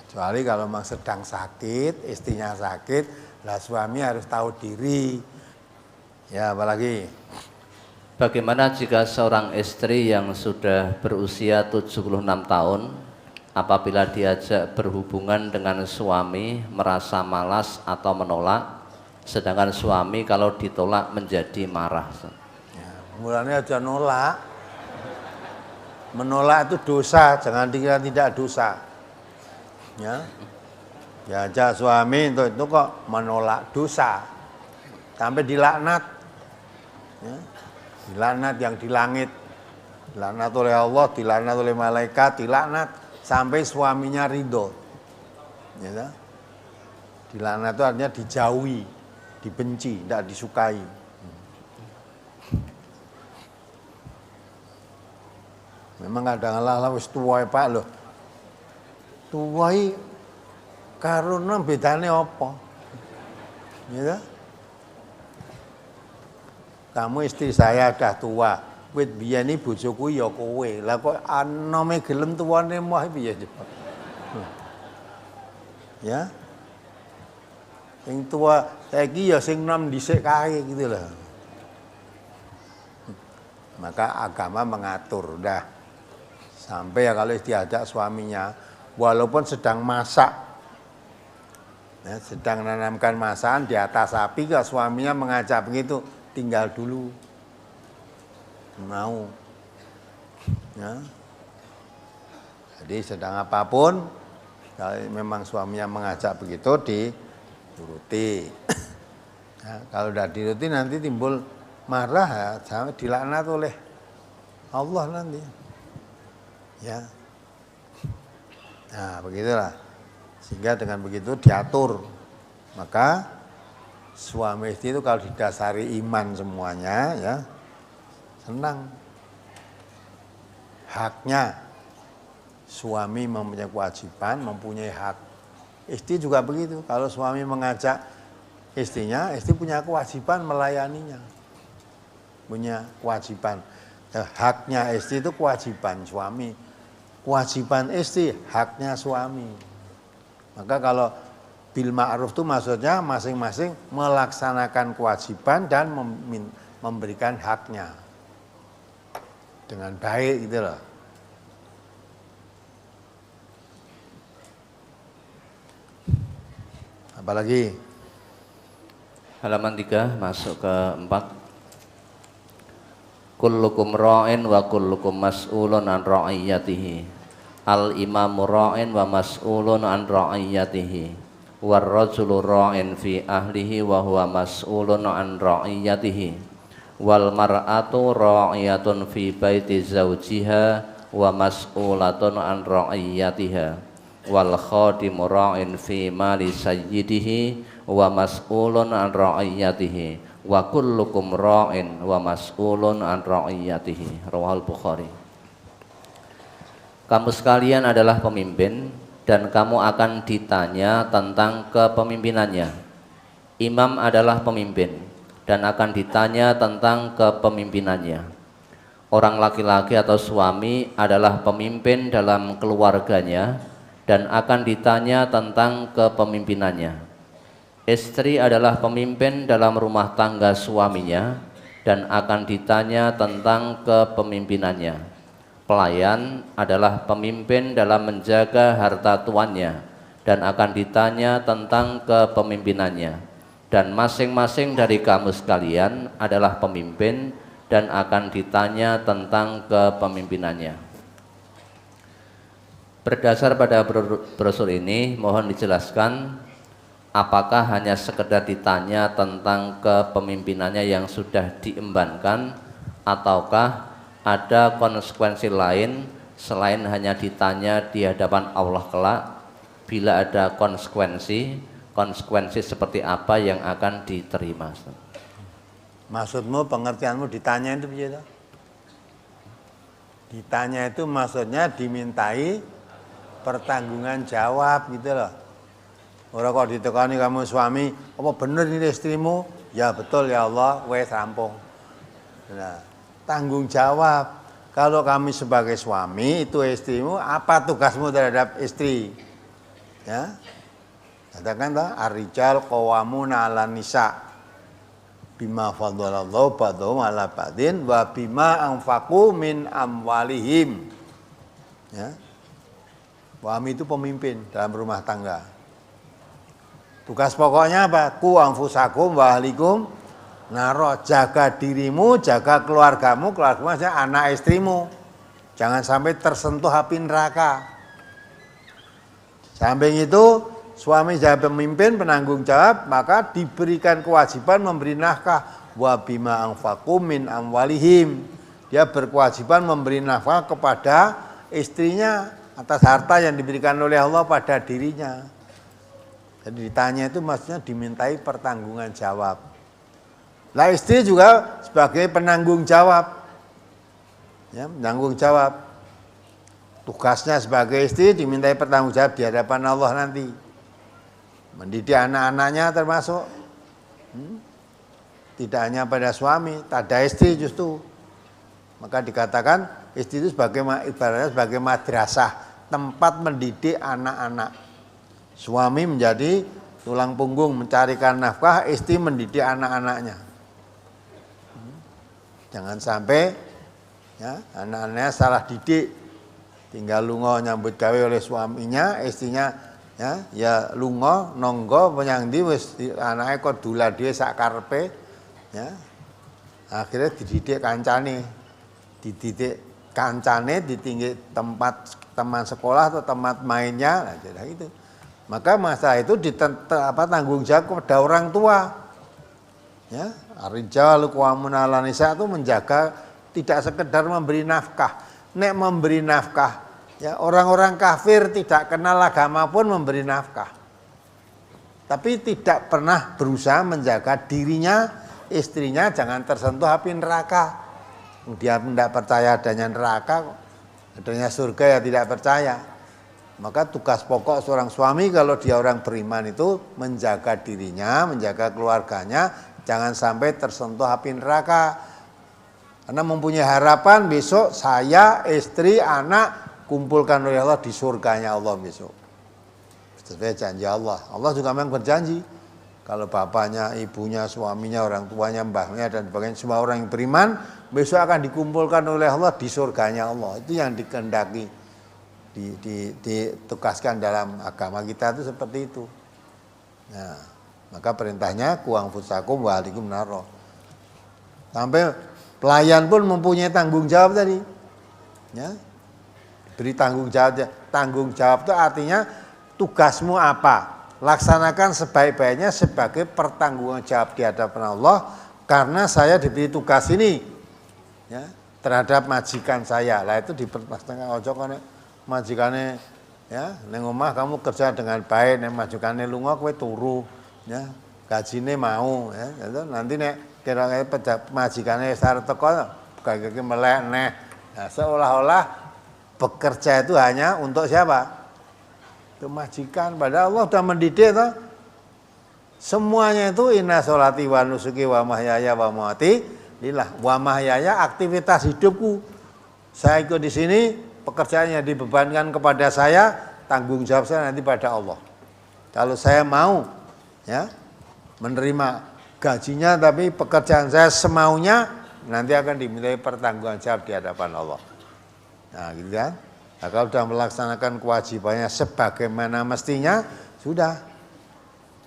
Kecuali kalau memang sedang sakit, istrinya sakit, lah suami harus tahu diri. Ya, apalagi? Bagaimana jika seorang istri yang sudah berusia 76 tahun apabila diajak berhubungan dengan suami merasa malas atau menolak, sedangkan suami kalau ditolak menjadi marah? Ya, mulanya aja nolak. Menolak itu dosa, jangan dikira tidak dosa. Ya. Diajak suami untuk itu kok menolak dosa. Sampai dilaknat. Ya. Dilaknat yang di langit. Dilaknat oleh Allah, dilaknat oleh malaikat, dilaknat sampai suaminya ridho. Ya. Dilaknat itu artinya dijauhi, dibenci, tidak disukai. Memang kadang-kadang wis tuwa Pak lho. Tuwai karena bedane apa? Ya. Kamu istri saya udah tua. Wit biyen iki bojoku ya kowe. Lah kok anome gelem tuwane mah piye coba? Ya. Sing tua saiki ya sing nom dhisik kae gitu loh. Maka agama mengatur dah. Sampai ya kalau diajak suaminya, walaupun sedang masak, ya, sedang menanamkan masakan di atas api, kalau suaminya mengajak begitu, tinggal dulu, mau, ya. Jadi sedang apapun, kalau memang suaminya mengajak begitu, dituruti. Ya, kalau udah dituruti nanti timbul marah, ya, dilaknat oleh Allah nanti. Ya, nah begitulah, sehingga dengan begitu diatur, maka suami istri itu kalau didasari iman semuanya, ya senang. Haknya suami mempunyai kewajiban, mempunyai hak. Istri juga begitu, kalau suami mengajak istrinya, istri punya kewajiban melayaninya, punya kewajiban. Haknya istri itu kewajiban suami. Kewajiban istri, haknya suami. Maka kalau bil ma'ruf itu maksudnya masing-masing melaksanakan kewajiban dan memberikan haknya dengan baik gitu loh. Apalagi? Halaman 3 masuk ke 4. Kullukum ra'in wa kullukum mas'ulun an ra'iyatihi. Al imamu ra'in wa mas'ulun an ra'iyatihi. War rajulu ra'in fi ahlihi wa huwa mas'ulun an ra'iyatihi. Wal mar'atu ra'iyatun fi baiti zawjiha wa mas'ulatun an ra'iyatiha. Wal khadimu ra'in fi mali sayyidihi wa mas'ulun an ra'iyatihi. Wa kullukum ra'in wa mas'ulun an ra'iyatihi. Rawahul Bukhari. Kamu sekalian adalah pemimpin dan kamu akan ditanya tentang kepemimpinannya. Imam adalah pemimpin dan akan ditanya tentang kepemimpinannya. Orang laki-laki atau suami adalah pemimpin dalam keluarganya dan akan ditanya tentang kepemimpinannya. Istri adalah pemimpin dalam rumah tangga suaminya dan akan ditanya tentang kepemimpinannya. Pelayan adalah pemimpin dalam menjaga harta tuannya dan akan ditanya tentang kepemimpinannya. Dan masing-masing dari kamu sekalian adalah pemimpin dan akan ditanya tentang kepemimpinannya. Berdasar pada brosur ini, mohon dijelaskan apakah hanya sekedar ditanya tentang kepemimpinannya yang sudah diembankan, ataukah ada konsekuensi lain selain hanya ditanya di hadapan Allah kelak? Bila ada konsekuensi seperti apa yang akan diterima? Maksudmu, pengertianmu ditanya itu begitu? Ditanya itu maksudnya dimintai pertanggungan jawab gitu loh. Orang kok ditekani kamu suami, apa bener ini istrimu? Ya betul ya Allah, wes rampung. Nah, tanggung jawab. Kalau kami sebagai suami, itu istrimu, apa tugasmu terhadap istri? Ya, katakan toh, ar-rijal qawwamuna 'alan nisa bima faddalallahu ba'dahum 'ala ba'din wa bima anfaqu min amwalihim. Ya. Suami itu pemimpin dalam rumah tangga. Tugas pokoknya apa? Ku anfusakum wa ahlikum naro, jaga dirimu, jaga keluargamu maksudnya anak istrimu. Jangan sampai tersentuh api neraka. Samping itu suami jadi pemimpin, penanggung jawab, maka diberikan kewajiban memberi nafkah. Wa bima anfaqu min amwalihim. Dia berkewajiban memberi nafkah kepada istrinya atas harta yang diberikan oleh Allah pada dirinya. Jadi ditanya itu maksudnya dimintai pertanggungan jawab. Lah istri juga sebagai penanggung jawab. Ya, penanggung jawab. Tugasnya sebagai istri dimintai pertanggung jawab di hadapan Allah nanti. Mendidik anak-anaknya termasuk. Tidak hanya pada suami, pada istri justru. Maka dikatakan istri itu ibaratnya sebagai madrasah, tempat mendidik anak-anak. Suami menjadi tulang punggung mencarikan nafkah, istri mendidik anak-anaknya. Jangan sampai ya, anak-anaknya salah didik, tinggal lungo nyambut gawe oleh suaminya, istrinya ya lungo nonggo penyangdi wis anake kok dula dhewe sak karepe ya. Akhirnya dididik kancane ditinggi tempat teman sekolah atau tempat mainnya, nah, jadi itu. Maka masalah itu tanggung jawab kepada orang tua. Ya, ar-rijalu qawwamuna 'alan nisa itu menjaga tidak sekedar memberi nafkah. Nek memberi nafkah, ya orang-orang kafir tidak kenal agama pun memberi nafkah. Tapi tidak pernah berusaha menjaga dirinya, istrinya jangan tersentuh api neraka. Dia tidak percaya adanya neraka, adanya surga ya tidak percaya. Maka tugas pokok seorang suami kalau dia orang beriman itu menjaga dirinya, menjaga keluarganya, jangan sampai tersentuh api neraka. Karena mempunyai harapan besok saya, istri, anak kumpulkan oleh Allah di surganya Allah besok. Sesuai janji Allah. Allah juga memang berjanji. Kalau bapaknya, ibunya, suaminya, orang tuanya, mbahnya dan sebagainya semua orang yang beriman besok akan dikumpulkan oleh Allah di surganya Allah. Itu yang dikehendaki, ditugaskan dalam agama kita itu seperti itu. Nah, maka perintahnya ku anfusakum wa ahlikum naro. Sampai pelayan pun mempunyai tanggung jawab tadi. Ya. Beri tanggung jawab. Tanggung jawab itu artinya tugasmu apa? Laksanakan sebaik-baiknya sebagai pertanggungan jawab di hadapan Allah karena saya diberi tugas ini ya, terhadap majikan saya. Lah itu dipermaksudkan ojo kan majikane ya ning omah kamu kerja dengan baik, nek majikane lunga kowe turu ya, gajine mau ya. Itu nanti nek kira-kira majikane sarep teko kaya melek neh. Nah, seolah-olah bekerja itu hanya untuk siapa? Untuk majikan, padahal Allah sudah mendidik toh. Semuanya itu inna sholati wa nusuki wa mahyaya wa mamati lillah. Wa mahyaya aktivitas hidupku. Saya ikut di sini, pekerjaannya dibebankan kepada saya, tanggung jawab saya nanti pada Allah. Kalau saya mau ya menerima gajinya tapi pekerjaan saya semaunya, nanti akan dimintai pertanggungan jawab di hadapan Allah. Nah, gitu kan? Nah, kalau sudah melaksanakan kewajibannya sebagaimana mestinya, sudah.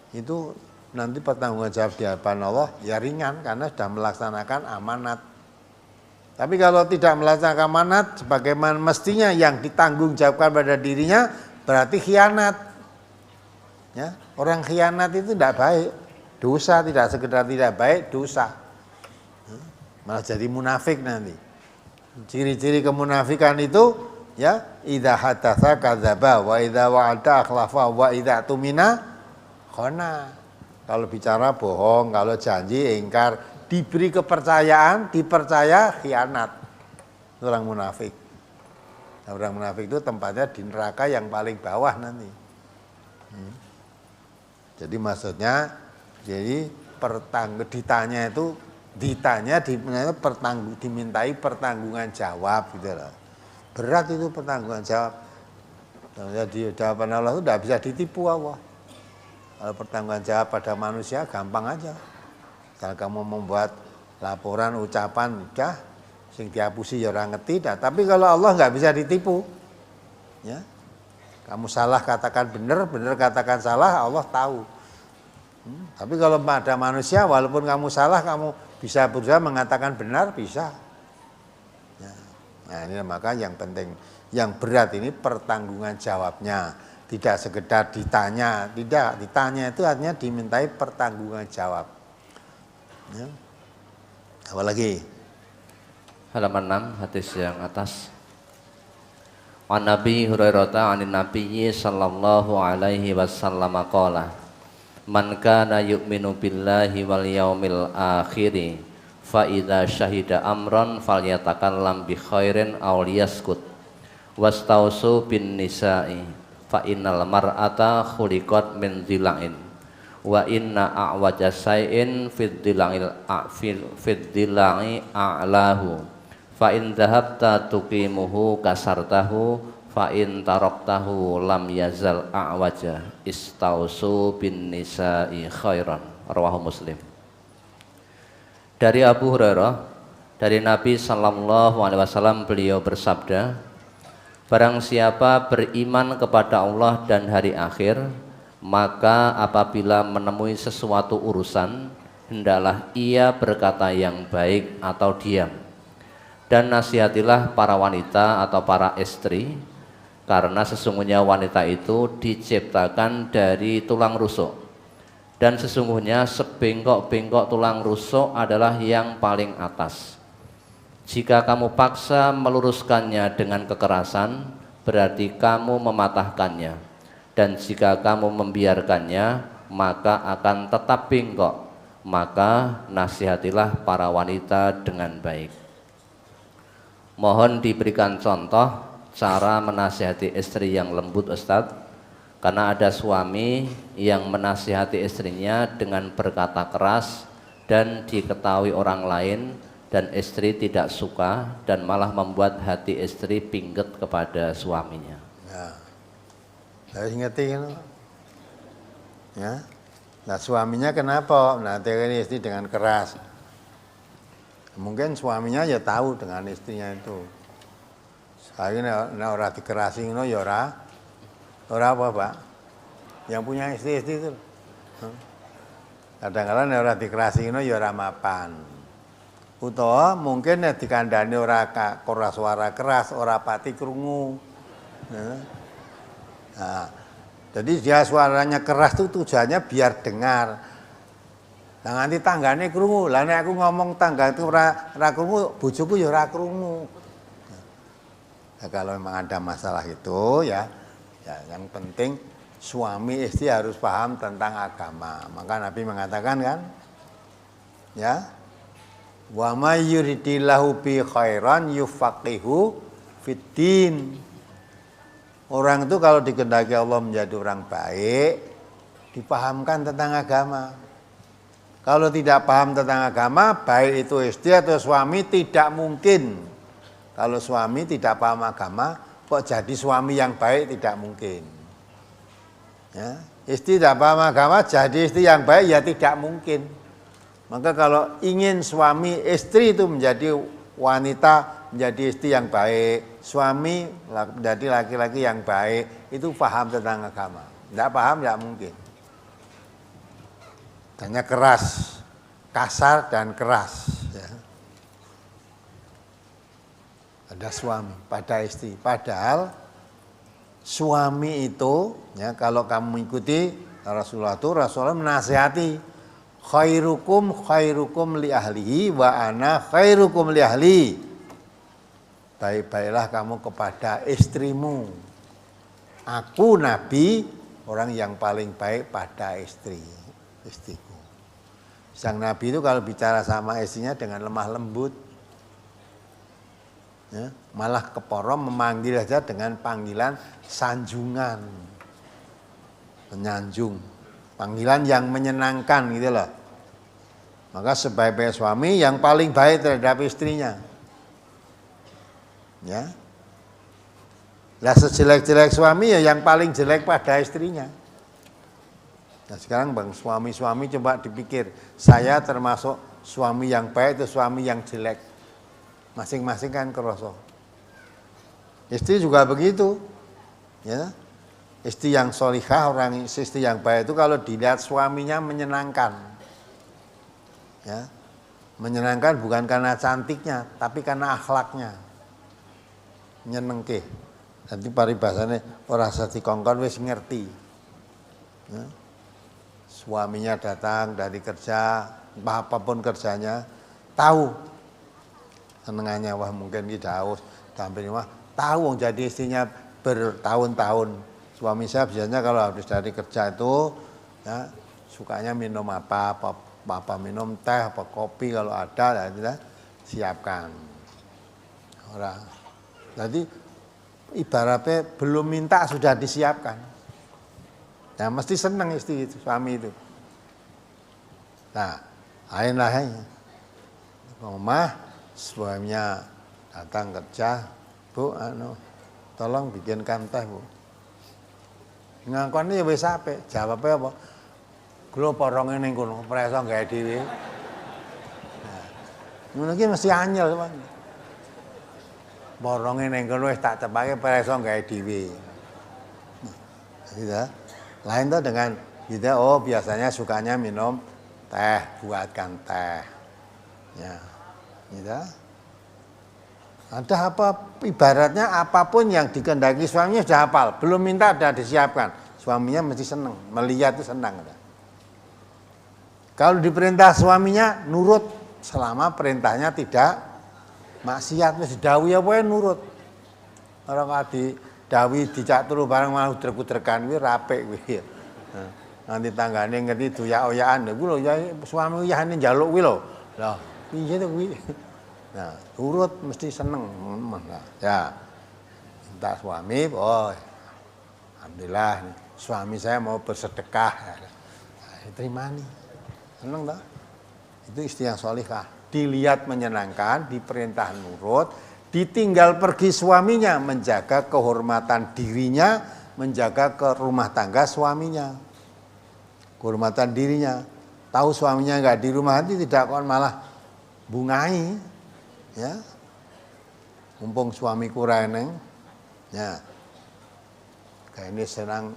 Itu nanti pertanggungan jawab di hadapan Allah ya ringan karena sudah melaksanakan amanat. Tapi kalau tidak melaksanakan amanat sebagaimana mestinya yang ditanggung jawabkan pada dirinya, berarti khianat. Ya, orang khianat itu tidak baik. Dosa, tidak sekedar tidak baik, dosa. Malah jadi munafik nanti. Ciri-ciri kemunafikan itu ya, idza hadatsa kadzaba wa idza wa'ada akhlafa wa idza tumina khana. Kalau bicara bohong, kalau janji ingkar, diberi kepercayaan, dipercaya khianat. Itu orang munafik. Nah, orang munafik itu tempatnya di neraka yang paling bawah nanti. Jadi maksudnya dimintai pertanggungan jawab gitu loh. Berat itu pertanggungan jawab. Jadi jawaban Allah itu tidak bisa ditipu Allah. Kalau pertanggungan jawab pada manusia gampang aja. Kalau kamu membuat laporan, ucapan, udah, sing dihapusi ya orang ngerti dah. Tapi kalau Allah nggak bisa ditipu, ya, kamu salah katakan benar, benar katakan salah, Allah tahu. Tapi kalau pada manusia, walaupun kamu salah, kamu bisa berusaha mengatakan benar, bisa. Nah, ini maka yang penting, yang berat ini pertanggungan jawabnya. Tidak sekedar ditanya, tidak, ditanya itu artinya dimintai pertanggungjawab. Ya. Apalagi Halaman 6 hadis yang atas. An Nabi Hurairah anin Nabiyyi sallallahu alaihi wasallam qala man kana yu'minu billahi wal yaumil akhir fa idza syahida amran falyatakallam bi khairin aw liyaskut wastausu bin nisa'i fa innal mar'ata khuliqat min dhila'in wa inna a'waja shay'in fid dhila'i a'lahu fa in dhahabta tuqimuhu kasartahu fa in taraktahu lam yazal a'waja istausu bin nisa'i khairan. Rawahu Muslim. Dari Abu Hurairah, dari Nabi sallallahu alaihi wasallam, beliau bersabda, barang siapa beriman kepada Allah dan hari akhir, maka apabila menemui sesuatu urusan, hendaklah ia berkata yang baik atau diam. Dan nasihatilah para wanita atau para istri, karena sesungguhnya wanita itu diciptakan dari tulang rusuk, dan sesungguhnya sebengkok-bengkok tulang rusuk adalah yang paling atas. Jika kamu paksa meluruskannya dengan kekerasan, berarti kamu mematahkannya, dan jika kamu membiarkannya, maka akan tetap bengkok. Maka nasihatilah para wanita dengan baik. Mohon diberikan contoh cara menasihati istri yang lembut, Ustadz, karena ada suami yang menasihati istrinya dengan berkata keras dan diketahui orang lain, dan istri tidak suka dan malah membuat hati istri pingget kepada suaminya. Ya, harus ngerti kan? Ya, nah suaminya kenapa? Nah, ini istri dengan keras. Mungkin suaminya ya tahu dengan istrinya itu. Saya orang dikerasi no ya ora apa Pak? Yang punya istri itu. Kadang-kadang orang dikerasi no ya ora mapan. Utawa mungkin dikandani ora suara keras, ora pati krungu. Nah, jadi dia suaranya keras itu tujuannya biar dengar. Nah nanti tanggane krungu, lah nek aku ngomong tangga itu ora krungu, bojoku ya ora krungu. Nah, kalau memang ada masalah itu ya yang penting suami istri harus paham tentang agama. Maka Nabi mengatakan kan, ya, wa may yuridillahu bi khairan yufaqihu fiddin. Orang itu kalau dikehendaki Allah menjadi orang baik, dipahamkan tentang agama. Kalau tidak paham tentang agama, baik itu istri atau suami, tidak mungkin. Kalau suami tidak paham agama, kok jadi suami yang baik, tidak mungkin. Ya, istri tidak paham agama, jadi istri yang baik, ya tidak mungkin. Maka kalau ingin suami istri itu menjadi wanita, menjadi istri yang baik, suami menjadi laki-laki yang baik, itu paham tentang agama. Tidak paham, tidak mungkin. Hanya keras, kasar dan keras. Ya. Ada suami pada istri. Padahal suami itu, ya, kalau kamu mengikuti Rasulullah itu, Rasulullah menasihati, khairukum li ahlihi wa ana khairukum li ahli. Baik-baiklah kamu kepada istrimu. Aku Nabi, orang yang paling baik pada istriku. Sang Nabi itu kalau bicara sama istrinya dengan lemah lembut, ya, malah keporom memanggil saja dengan panggilan sanjungan, menyanjung, panggilan yang menyenangkan gitu loh. Maka sebaik-baik suami yang paling baik terhadap istrinya, ya. Lah sejelek-jelek suami ya yang paling jelek pada istrinya. Nah sekarang bang suami-suami coba dipikir, saya termasuk suami yang baik atau suami yang jelek? Masing-masing kan kerosok. Istri juga begitu, ya. Istri yang solihah, orang istri yang baik itu kalau dilihat suaminya menyenangkan, ya, menyenangkan bukan karena cantiknya, tapi karena akhlaknya, nyenengke. Nanti paribasane ora usah dikongkon wis ngerti. Ya. Suaminya datang dari kerja, apapun kerjanya, tahu senengannya, wah mungkin kita haus, tampil wah tahu jadi istrinya bertahun-tahun. Suami saya biasanya kalau habis dari kerja itu ya sukanya minum apa minum teh, apa kopi kalau ada ya kita siapkan. Orang. Jadi ibaratnya belum minta sudah disiapkan. Ya mesti senang istri itu, suami itu. Nah, lain-lain. Rumah suaminya datang kerja, Bu, tolong bikinkan teh, Bu. Ngangkoni ya wis apik, jawabe apa? Kulo poronge ning kono, preso gawe dhewe. Nah, ngono iki mesti anyel, Pak. Poronge ning kono wis tak cepake preso gawe dhewe. Gitu. Lain tuh dengan gitu, oh biasanya sukanya minum teh, buatkan teh. Ya. Gitu. Ada apa ibaratnya apapun yang dikehendaki suaminya sudah hafal, belum minta sudah disiapkan. Suaminya mesti senang, melihat itu senang. Kalau diperintah suaminya nurut selama perintahnya tidak maksiat, wis didhawuhi apa ya nurut. Ora kok dawi dicak turu bareng malah udrek-udrekan kuwi rapik kuwi. Nah, nanti tanggane ngerti doyak-oyakan kuwi lho ya suami uyahane njaluk kuwi lho. Lah, piye to kuwi? Nah, urut mesti seneng. Ya. Minta suami, oh alhamdulillah suami saya mau bersedekah. Nah, terimani. Seneng tak? Itu istri yang sholihah. Dilihat menyenangkan, diperintah nurut, ditinggal pergi suaminya, menjaga kehormatan dirinya, menjaga ke rumah tangga suaminya. Kehormatan dirinya. Tahu suaminya enggak di rumah nanti tidak kon malah bungai. Ya. Mumpung suamiku reneng. Ya. Kayak ini senang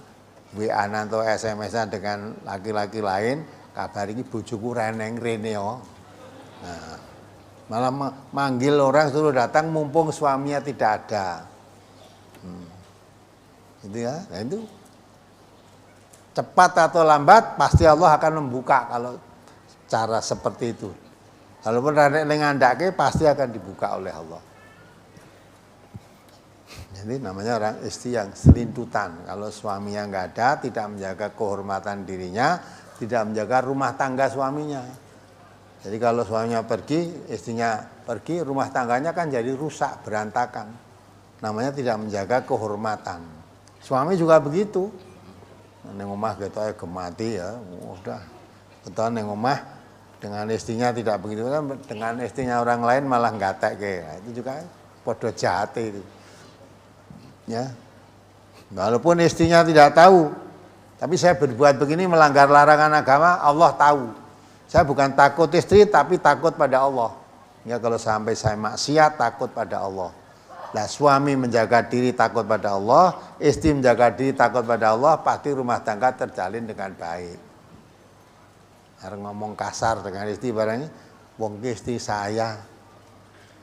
WA-an atau SMS-an dengan laki-laki lain, kabar ini bojoku reneng rene yo. Nah, malah manggil orang suruh datang mumpung suaminya tidak ada. Itu ya, nah itu cepat atau lambat pasti Allah akan membuka kalau cara seperti itu. Walaupun rene ngandake pasti akan dibuka oleh Allah. Jadi namanya orang istri yang selintutan. Kalau suaminya enggak ada, tidak menjaga kehormatan dirinya, tidak menjaga rumah tangga suaminya. Jadi kalau suaminya pergi, istrinya pergi, rumah tangganya kan jadi rusak, berantakan. Namanya tidak menjaga kehormatan. Suami juga begitu. Neng omah ketoke gemati ya, udah. Betul neng omah dengan istrinya tidak begitu kan, dengan istrinya orang lain malah nggatekke. Nah, itu juga podo jahate itu. Ya. Walaupun istrinya tidak tahu, tapi saya berbuat begini melanggar larangan agama, Allah tahu. Saya bukan takut istri tapi takut pada Allah. Ya kalau sampai saya maksiat takut pada Allah. Nah, suami menjaga diri takut pada Allah, istri menjaga diri takut pada Allah, pasti rumah tangga terjalin dengan baik. Harus ngomong kasar dengan istri barangnya, wong istri saya.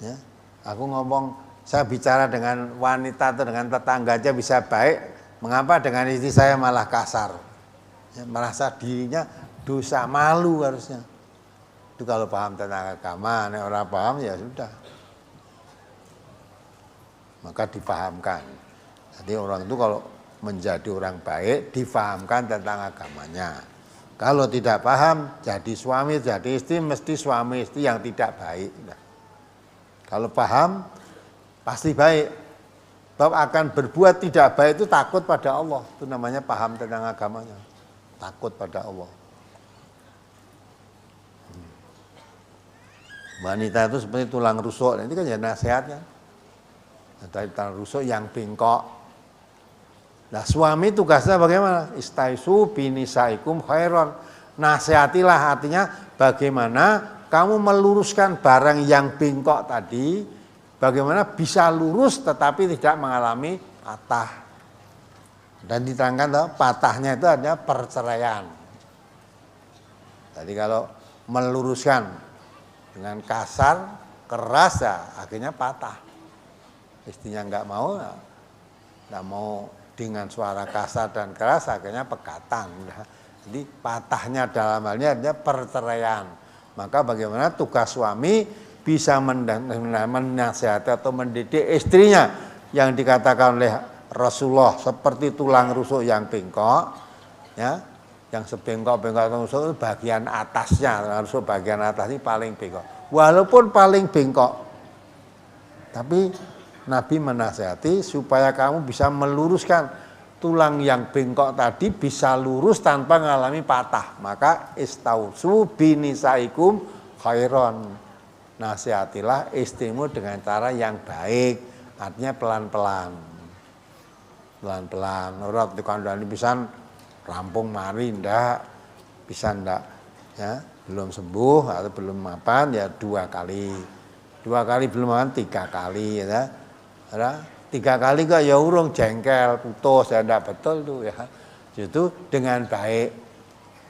Ya. Aku ngomong, saya bicara dengan wanita atau dengan tetangga aja bisa baik, mengapa dengan istri saya malah kasar? Ya, merasa dirinya dosa, malu harusnya. Itu kalau paham tentang agama, nek orang paham ya sudah. Maka dipahamkan. Jadi orang itu kalau menjadi orang baik, difahamkan tentang agamanya. Kalau tidak paham, jadi suami, jadi istri, mesti suami istri yang tidak baik. Nah, kalau paham, pasti baik. Sebab akan berbuat tidak baik itu takut pada Allah. Itu namanya paham tentang agamanya. Takut pada Allah. Wanita itu seperti tulang rusuk. Ini kan ya nasihatnya. Tulang rusuk yang bengkok. Nah suami tugasnya bagaimana? Istaisu binisaikum khairon. Nasihatilah, artinya bagaimana kamu meluruskan barang yang bengkok tadi. Bagaimana bisa lurus tetapi tidak mengalami patah. Dan diterangkan patahnya itu adalah perceraian. Jadi kalau meluruskan dengan kasar, keras ya akhirnya patah. Istrinya enggak mau, Tidak mau dengan suara kasar dan keras, akhirnya pekatan. Jadi patahnya dalam hal ini artinya perceraian. Maka bagaimana tugas suami bisa menasihati atau mendidik istrinya yang dikatakan oleh Rasulullah seperti tulang rusuk yang bengkok, ya, yang sebengkok-bengkok rusuk itu bagian atasnya, rusuk bagian atas ini paling bengkok. Walaupun paling bengkok, tapi Nabi menasihati supaya kamu bisa meluruskan tulang yang bengkok tadi bisa lurus tanpa mengalami patah. Maka istausu binisaikum khairon. Nasihatilah istrimu dengan cara yang baik, artinya pelan-pelan. Pelan-pelan. Ora dikandani pisan rampung mari ndak, bisa ndak, ya, belum sembuh atau belum mapan ya 2 kali. 2 kali belum mapan 3 kali ya. Ada 3 kali kok ya urung jengkel, putus ya ndak betul tuh ya. Itu dengan baik.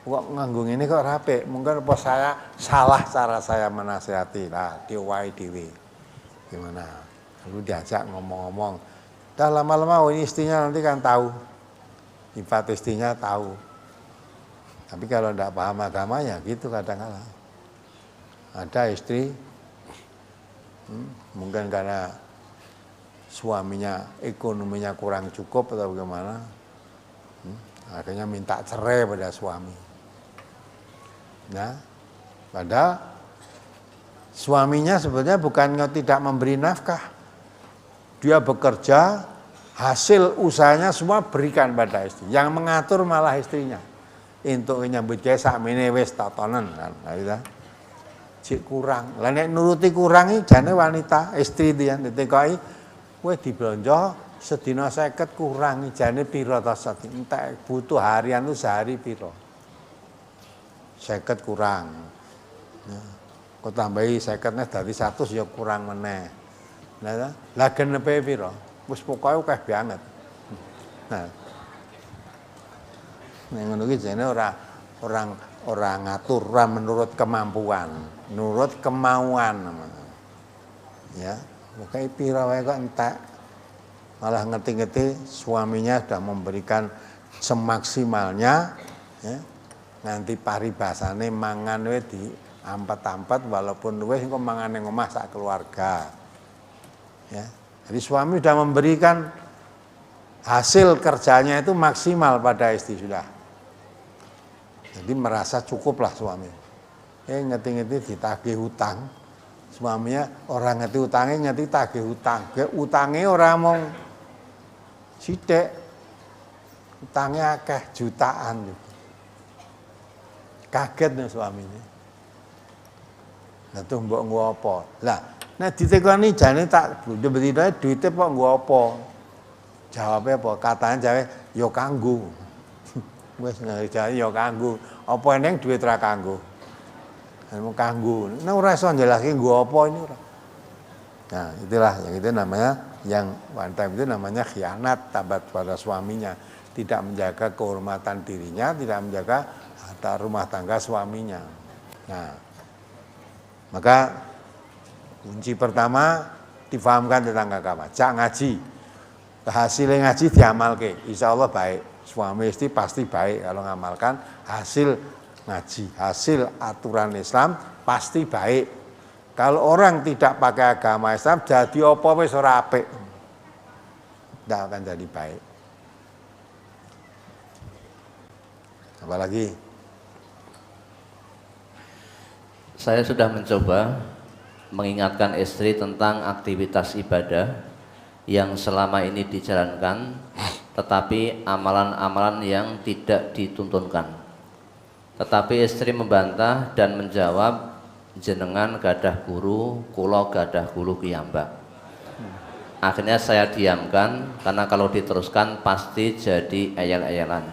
Kok nganggung ini kok rapi, mungkin apa saya salah cara saya menasihati lah, diwai dewi gimana, lalu diajak ngomong-ngomong, dah lama-lama ini istrinya nanti kan tahu, sifat istrinya tahu, tapi kalau tidak paham agama ya gitu kadang-kadang, ada istri, mungkin karena suaminya ekonominya kurang cukup atau bagaimana, akhirnya minta cerai pada suami. Nah, padahal suaminya sebetulnya bukan tidak memberi nafkah. Dia bekerja, hasil usahanya semua berikan pada istri. Yang mengatur malah istrinya. Untuk nyambut gawe sakmene wis tatonen kan. Nah, cik kurang. Lah nek nuruti kurang iki jane wanita, istri itu yang ditekoki, kowe diblonjo sedina 50 kurang jane pira ta sati. Entek butuh harian itu sehari pira. 50 kurang. Nah, kok tambahi 50 dadi 100 ya kurang meneh. Lah genepe pira? Wis pokoke akeh banget. Nah. Nek ngono iki jane ora ngatur, ora menurut kemampuan, menurut kemauan. Ya, pokoke pira wae kok entek. Malah ngerti-ngerti suaminya sudah memberikan semaksimalnya, ya. Nanti paribasane mangan wis diampet-ampet walaupun wis engko mangan ning omah sak keluarga. Ya. Jadi suami sudah memberikan hasil kerjanya itu maksimal pada istri sudah. Jadi merasa cukuplah suami. Ngerti-ngerti ditagih hutang. Suaminya orang ngerti utangnya ngerti tagih hutang. Utangnya ora mung sithik. Utangnya akeh jutaan juga. Kaget nih suaminya. Lah tuh mbok nggo apa? Lah, nek ditekoni jane tak betina duite kok nggo apa? Jawabe apa? Katanya jawabe ya kanggo. Wis ngajari ya kanggo. Apa eneng duit ra kanggo? Anu kanggo. Nek ora iso njelaske nggo apa ini ora. Nah, itulah yang itu namanya yang one time itu namanya khianat tabat pada suaminya, tidak menjaga kehormatan dirinya, tidak menjaga harta rumah tangga suaminya. Nah, maka kunci pertama difahamkan tentang agama. Jak ngaji, hasilnya ngaji diamalke, insya Allah baik. Suami istri pasti baik kalau ngamalkan hasil ngaji, hasil aturan Islam pasti baik. Kalau orang tidak pakai agama Islam, jadi apa wis ora apik, tidak akan jadi baik. Apalagi? Saya sudah mencoba mengingatkan istri tentang aktivitas ibadah yang selama ini dijalankan, tetapi amalan-amalan yang tidak dituntunkan. Tetapi istri membantah dan menjawab, jenengan gadah guru, kula gadah guru piyambak. Akhirnya saya diamkan karena kalau diteruskan pasti jadi ayal-ayalan.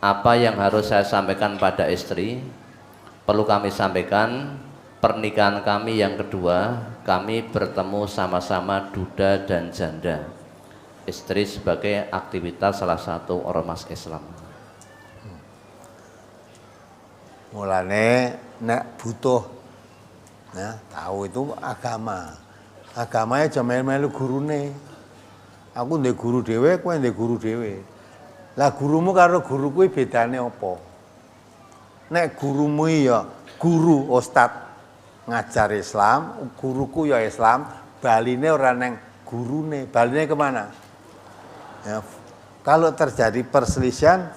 Apa yang harus saya sampaikan pada istri? Perlu kami sampaikan, pernikahan kami yang kedua, kami bertemu sama-sama duda dan janda. Istri sebagai aktivitas salah satu ormas Islam. Mulane nek butuh, nah tahu itu agama. Agamanya cuma melu gurune. Aku ndek guru dhewe, kowe ndek guru dhewe. Lah gurumu karo guru kuwi bedane apa? Nek gurumu ya guru ustad ngajar Islam, guruku ya Islam, baline ora neng gurune, baline kemana? Ya, kalau terjadi perselisihan,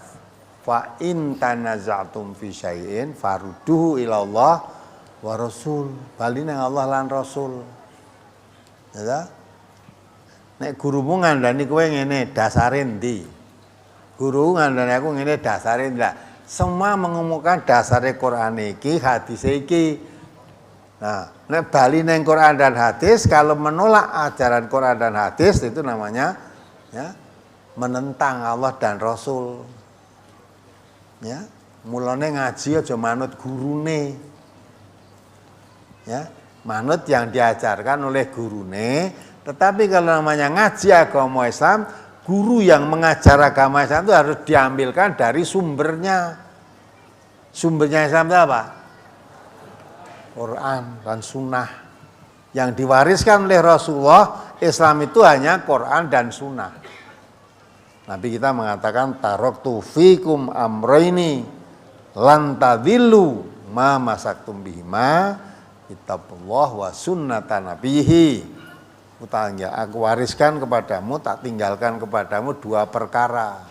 fa in tanaza'tum fi syai'in farudduhu ila Allah wa Rasul. Bali nang Allah lan Rasul. Ya. Nek gurumu ngandani kowe ngene, dasare ndi? Guru ngandani aku ngene, dasare ndak. Semua mengumumkan dasare Quran iki, hadis iki. Nah, nek bali nang Quran dan hadis, kalau menolak ajaran Quran dan hadis itu namanya ya menentang Allah dan Rasul. Ya, mulane ngaji aja manut gurune. Ya, manut yang diajarkan oleh gurune, tetapi kalau namanya ngaji agama Islam, guru yang mengajar agama Islam itu harus diambilkan dari sumbernya. Sumbernya Islam itu apa? Quran dan Sunnah. Yang diwariskan oleh Rasulullah, Islam itu hanya Quran dan Sunnah. Nabi kita mengatakan taraktu fikum amraini lan tadillu ma masaktum bihima kitabullah wa sunnatan nabihi. Aku wariskan kepadamu, tak tinggalkan kepadamu dua perkara.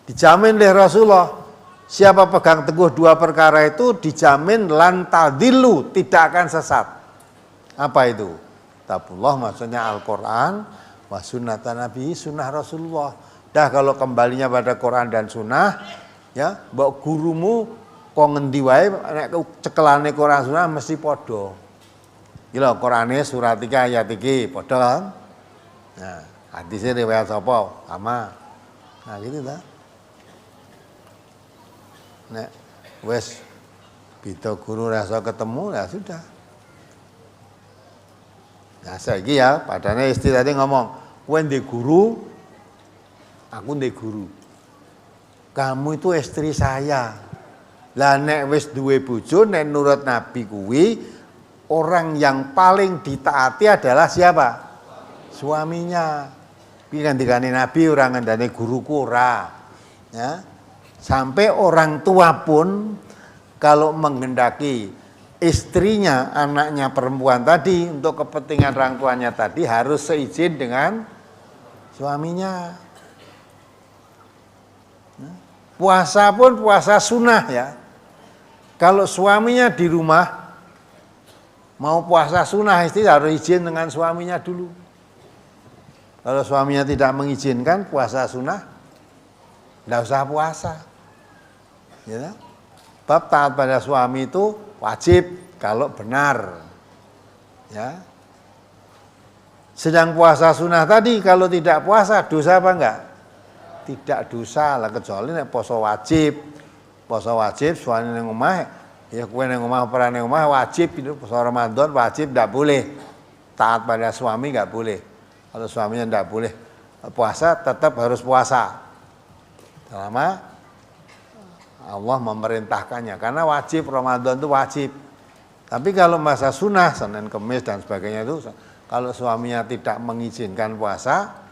Dijamin oleh Rasulullah. Siapa pegang teguh dua perkara itu dijamin lan tadillu, tidak akan sesat. Apa itu? Kitabullah maksudnya Al-Qur'an, wa sunnatan nabihi, sunnah Rasulullah. Dah kalau kembalinya pada Quran dan Sunnah, ya, mbok gurumu kok ngendi wae nek cekelane Quran Sunnah mesti padha. Iki lho Qurane surat 3 ayat 2 padha kan? Nah, hadise riwayat sapa? Sama. Nah, gitu ta. Nek wis beda guru rasa ketemu ya sudah. Nah, saiki ya, padane istri tadi ngomong, kowe ndek guru, aku ndek guru. Kamu itu istri saya. Lah nek wis duwe bojo, nek nurut Nabi kuwi orang yang paling ditaati adalah siapa? Suaminya. Piye ngandikane Nabi ora ngandane guruku ora. Ya. Sampai orang tua pun kalau menghendaki istrinya, anaknya perempuan tadi untuk kepentingan orang tuanya tadi harus seizin dengan suaminya. Puasa pun puasa sunnah ya. Kalau suaminya di rumah mau puasa sunnah, istri harus izin dengan suaminya dulu. Kalau suaminya tidak mengizinkan puasa sunnah, tidak usah puasa. Ya. Bab taat pada suami itu wajib kalau benar. Ya. Sedang puasa sunnah tadi kalau tidak puasa dosa apa enggak? Tidak dosa lah, kecuali nek poso wajib. Poso wajib suami nang omah, ya kowe nang omah ora nang omah wajib itu poso Ramadan wajib, ndak boleh. Taat pada suami enggak boleh. Kalau suaminya ndak boleh puasa tetap harus puasa. Selama Allah memerintahkannya, karena wajib Ramadan itu wajib. Tapi kalau masa sunnah, Senin Kemis dan sebagainya itu, kalau suaminya tidak mengizinkan puasa,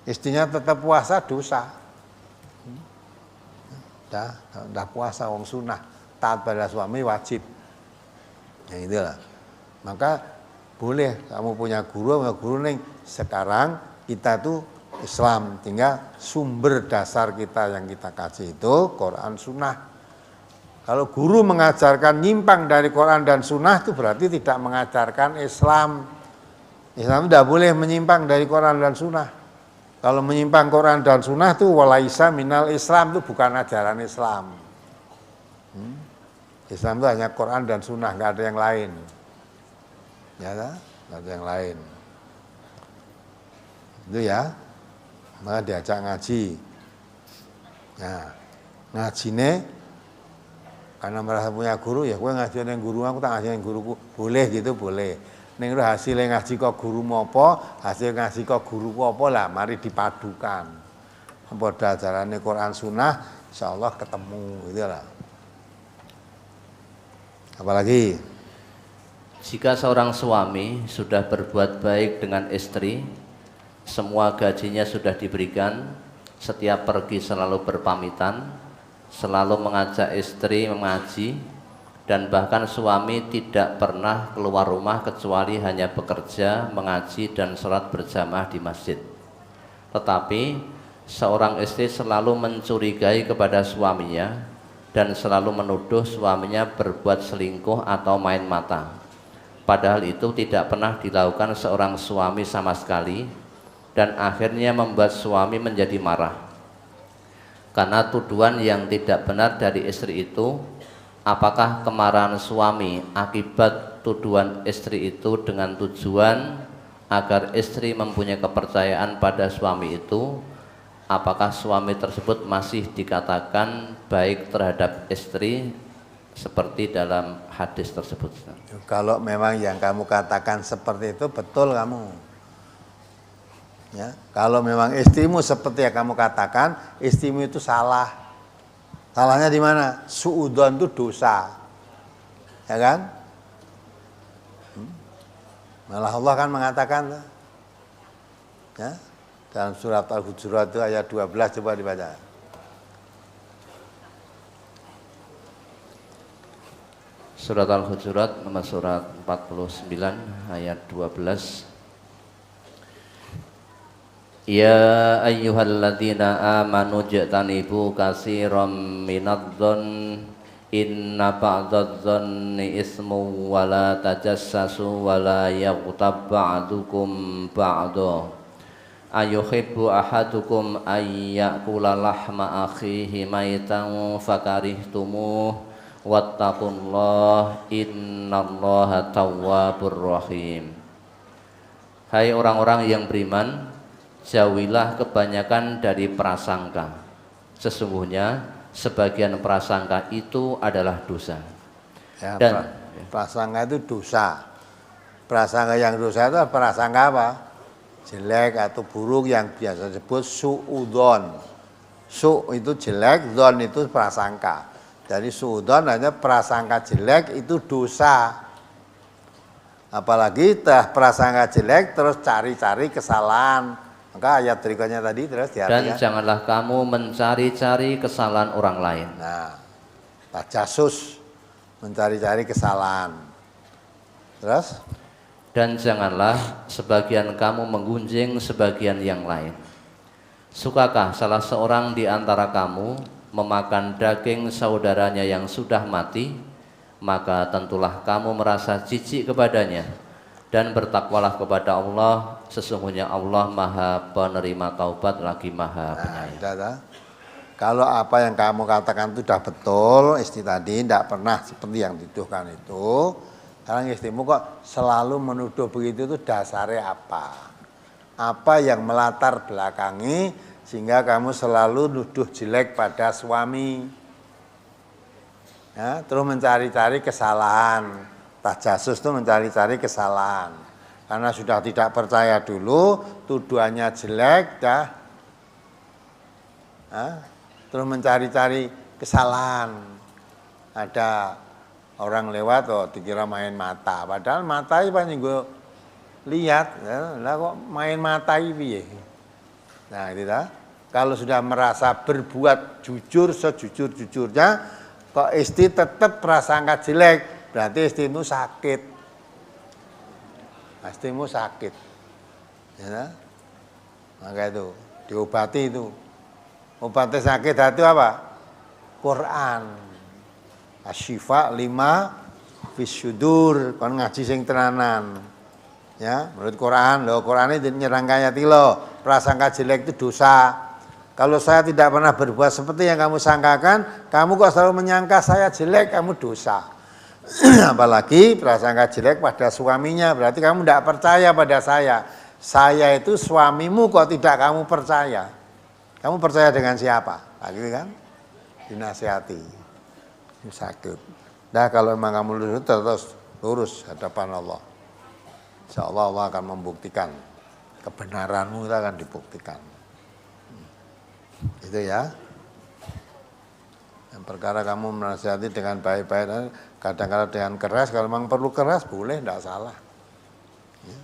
istrinya tetap puasa dosa. Dah puasa wong sunnah, taat pada suami wajib. Ya itulah. Maka boleh kamu punya guru nih. Sekarang kita tuh Islam, tinggal sumber dasar kita yang kita kaji itu Quran Sunnah. Kalau guru mengajarkan nyimpang dari Quran dan Sunnah itu berarti tidak mengajarkan Islam. Islam tidak boleh menyimpang dari Quran dan Sunnah. Kalau menyimpang Quran dan Sunnah itu walaisa minal Islam, itu bukan ajaran Islam. Islam itu hanya Quran dan Sunnah, nggak ada yang lain. Ya, nggak ada yang lain. Itu ya. Maka diajak ngaji. Nah, ngajine karena merasa punya guru, ya gue ngaji yang guru aku, tak ngaji yang guruku. Boleh gitu, boleh. Ning hasilnya ngaji kok guru apa, hasil ngaji kok guruku apa lah, mari dipadukan. Pada ajarannya Quran Sunnah, insyaallah ketemu gitu lah. Apalagi jika seorang suami sudah berbuat baik dengan istri, semua gajinya sudah diberikan, setiap pergi selalu berpamitan, selalu mengajak istri mengaji, dan bahkan suami tidak pernah keluar rumah kecuali hanya bekerja, mengaji, dan sholat berjamaah di masjid. Tetapi seorang istri selalu mencurigai kepada suaminya dan selalu menuduh suaminya berbuat selingkuh atau main mata. Padahal itu tidak pernah dilakukan seorang suami sama sekali, dan akhirnya membuat suami menjadi marah. Karena tuduhan yang tidak benar dari istri itu, apakah kemarahan suami akibat tuduhan istri itu dengan tujuan agar istri mempunyai kepercayaan pada suami itu, apakah suami tersebut masih dikatakan baik terhadap istri seperti dalam hadis tersebut? Kalau memang yang kamu katakan seperti itu betul kamu. Ya, kalau memang istrimu seperti yang kamu katakan, istrimu itu salah. Salahnya di mana? Suudzon itu dosa. Ya kan? Malah Allah kan mengatakan, ya, dalam surat Al-Hujurat itu ayat 12, coba dibaca. Surat Al-Hujurat nomor surat 49 ayat 12. Ya ayyuhalladzina amanu jtanibu katsiran minadh-dhon inna ba'dadh-dhonni ismu wa la tajassasu wa la yaghtab ba'dukum ba'da ayuhibbu ahadukum ay ya'kula lahma akhihi maitan fakarihtumuh wattaqullah innallaha tawwabur rahim. Hai orang-orang yang beriman, jauhilah kebanyakan dari prasangka. Sesungguhnya sebagian prasangka itu adalah dosa. Ya, Dan prasangka itu dosa. Prasangka yang dosa itu prasangka apa? Jelek atau buruk yang biasa disebut suudzon. Su itu jelek, dzon itu prasangka. Jadi suudzon hanya prasangka jelek itu dosa. Apalagi prasangka jelek terus cari-cari kesalahan. Maka ayat berikutnya tadi terus dan janganlah kamu mencari-cari kesalahan orang lain. Nah, tajasus, mencari-cari kesalahan. Terus? Dan janganlah sebagian kamu menggunjing sebagian yang lain. Sukakah salah seorang di antara kamu memakan daging saudaranya yang sudah mati? Maka tentulah kamu merasa jijik kepadanya. Dan bertakwalah kepada Allah, sesungguhnya Allah Maha Penerima Taubat lagi Maha Penyayang. Nah, kalau apa yang kamu katakan itu sudah betul, istri tadi tidak pernah seperti yang dituduhkan itu. Sekarang istrimu kok selalu menuduh begitu, itu dasarnya apa? Apa yang melatar belakangi sehingga kamu selalu nuduh jelek pada suami? Ya, terus mencari-cari kesalahan. Tajasus itu mencari-cari kesalahan. Karena sudah tidak percaya dulu, tuduhannya jelek, dah. Terus mencari-cari kesalahan. Ada orang lewat, oh dikira main mata. Padahal mata itu paling gue lihat, ya, lah kok main mata ini. Nah, gitu dah. Kalau sudah merasa berbuat jujur sejujur-jujurnya, kok istri tetap prasangka jelek, berarti istrimu sakit. Istrimu sakit. Ya, maka itu diobati itu. Obatnya sakit hati apa? Quran. Asyifa 5 fisyudur, kon ngaji sing tenanan. Ya, menurut Quran, loh Quran ini nyerang kaya tilo, prasangka jelek itu dosa. Kalau saya tidak pernah berbuat seperti yang kamu sangkakan, kamu kok selalu menyangka saya jelek, kamu dosa. Apalagi prasangka jelek pada suaminya, berarti kamu tidak percaya pada saya. Saya itu suamimu kok tidak kamu percaya. Kamu percaya dengan siapa? Gitu kan? Dinasihati. Ini sakit. Nah, kalau memang kamu lurus terus lurus hadapan Allah. Insya Allah Allah akan membuktikan kebenaranmu, itu akan dibuktikan. Itu ya. Yang perkara kamu menasihati dengan baik-baik, kadang-kadang dengan keras, kalau memang perlu keras boleh, tidak salah. Ya.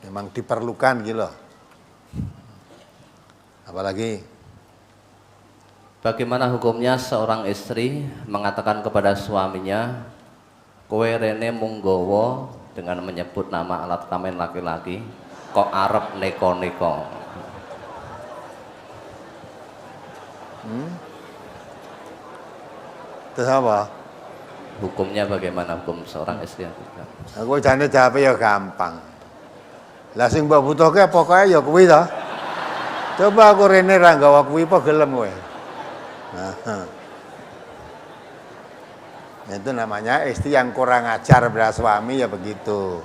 Memang diperlukan gitu loh. Apalagi Bagaimana hukumnya seorang istri mengatakan kepada suaminya, kowe rene munggowo, dengan menyebut nama alat kelamin laki-laki, kok arep neko-neko. terus apa? Hukumnya bagaimana hukum seorang istri yang tidak? Aku jane jawab ya gampang. Lah sing mbok butuhke pokoke ya kuwi to. Coba aku rene ra nggawa kuwi apa gelem kowe. Nah, itu namanya istri yang kurang ajar pada suami ya begitu.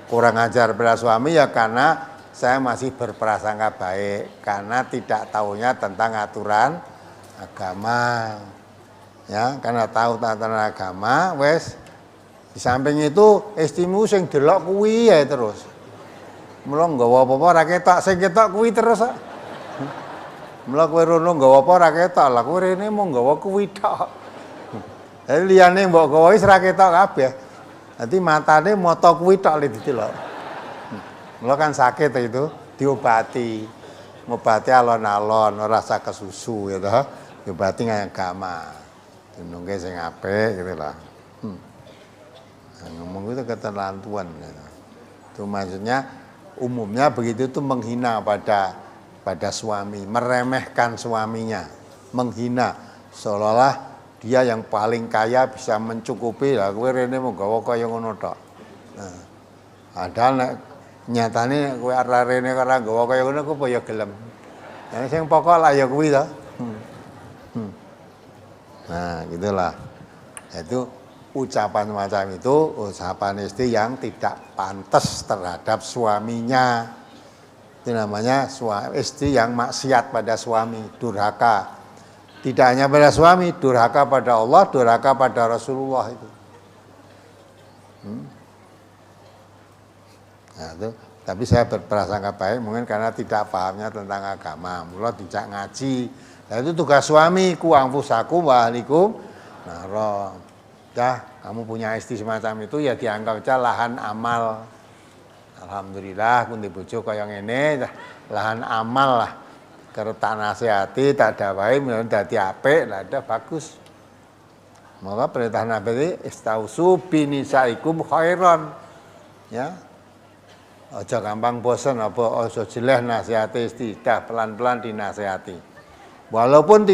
Kurang ajar pada suami ya karena saya masih berprasangka baik karena tidak tahunya tentang aturan agama. Ya, karena tahu aturan agama, wes di samping itu istrimu sing delok kuwi ya terus. Mula nggawa apa-apa ra ketok, sing ketok kuwi terus kok. Mula kowe rono nggawa apa ra ketok, lah kowe rene mau nggawa kuwi tok. Jadi liyane mbok gawa wis ra ketok kabeh. Nanti matane moto kuwi tok le didelok. Mula kan sakit itu diobati. Ngobati alon-alon ora rasa kesusu ya toh. Diobati nganggo agama. Dinungke sing apik gitu lah. Ngomong itu keterlaluan gitu. Itu maksudnya umumnya begitu itu menghina pada suami, meremehkan suaminya, menghina seolah-olah dia yang paling kaya bisa mencukupi lah kowe rene mau gawa kaya ngono tok. Nah, padahal nek nyatane kowe ora rene ora gawa kaya ngono kok ya gelem. Yang sing pokok lah ya kuwi to. Nah, gitulah. Itu ucapan macam itu ucapan istri yang tidak pantas terhadap suaminya. Itu namanya istri yang maksiat pada suami, durhaka. Tidak hanya pada suami, durhaka pada Allah, durhaka pada Rasulullah itu. Nah, itu. Tapi saya berprasangka baik mungkin karena tidak pahamnya tentang agama. Mula dijak ngaji. Nah, itu tugas suami, ku anfusakum wa ahlikum nara. Dah, kamu punya istri semacam itu ya dianggap aja lahan amal. Alhamdulillah, kundi bojo kaya ngene, lahan amal lah. Kerep tak nasihati, tak dawai, mulai dadi apik, lah ada bagus. Maka perintah Nabi ini istausu binisaikum khairan. Ya. Aja gampang bosan apa aja jeleh nasihati istri, dah pelan-pelan dinasihati. Walaupun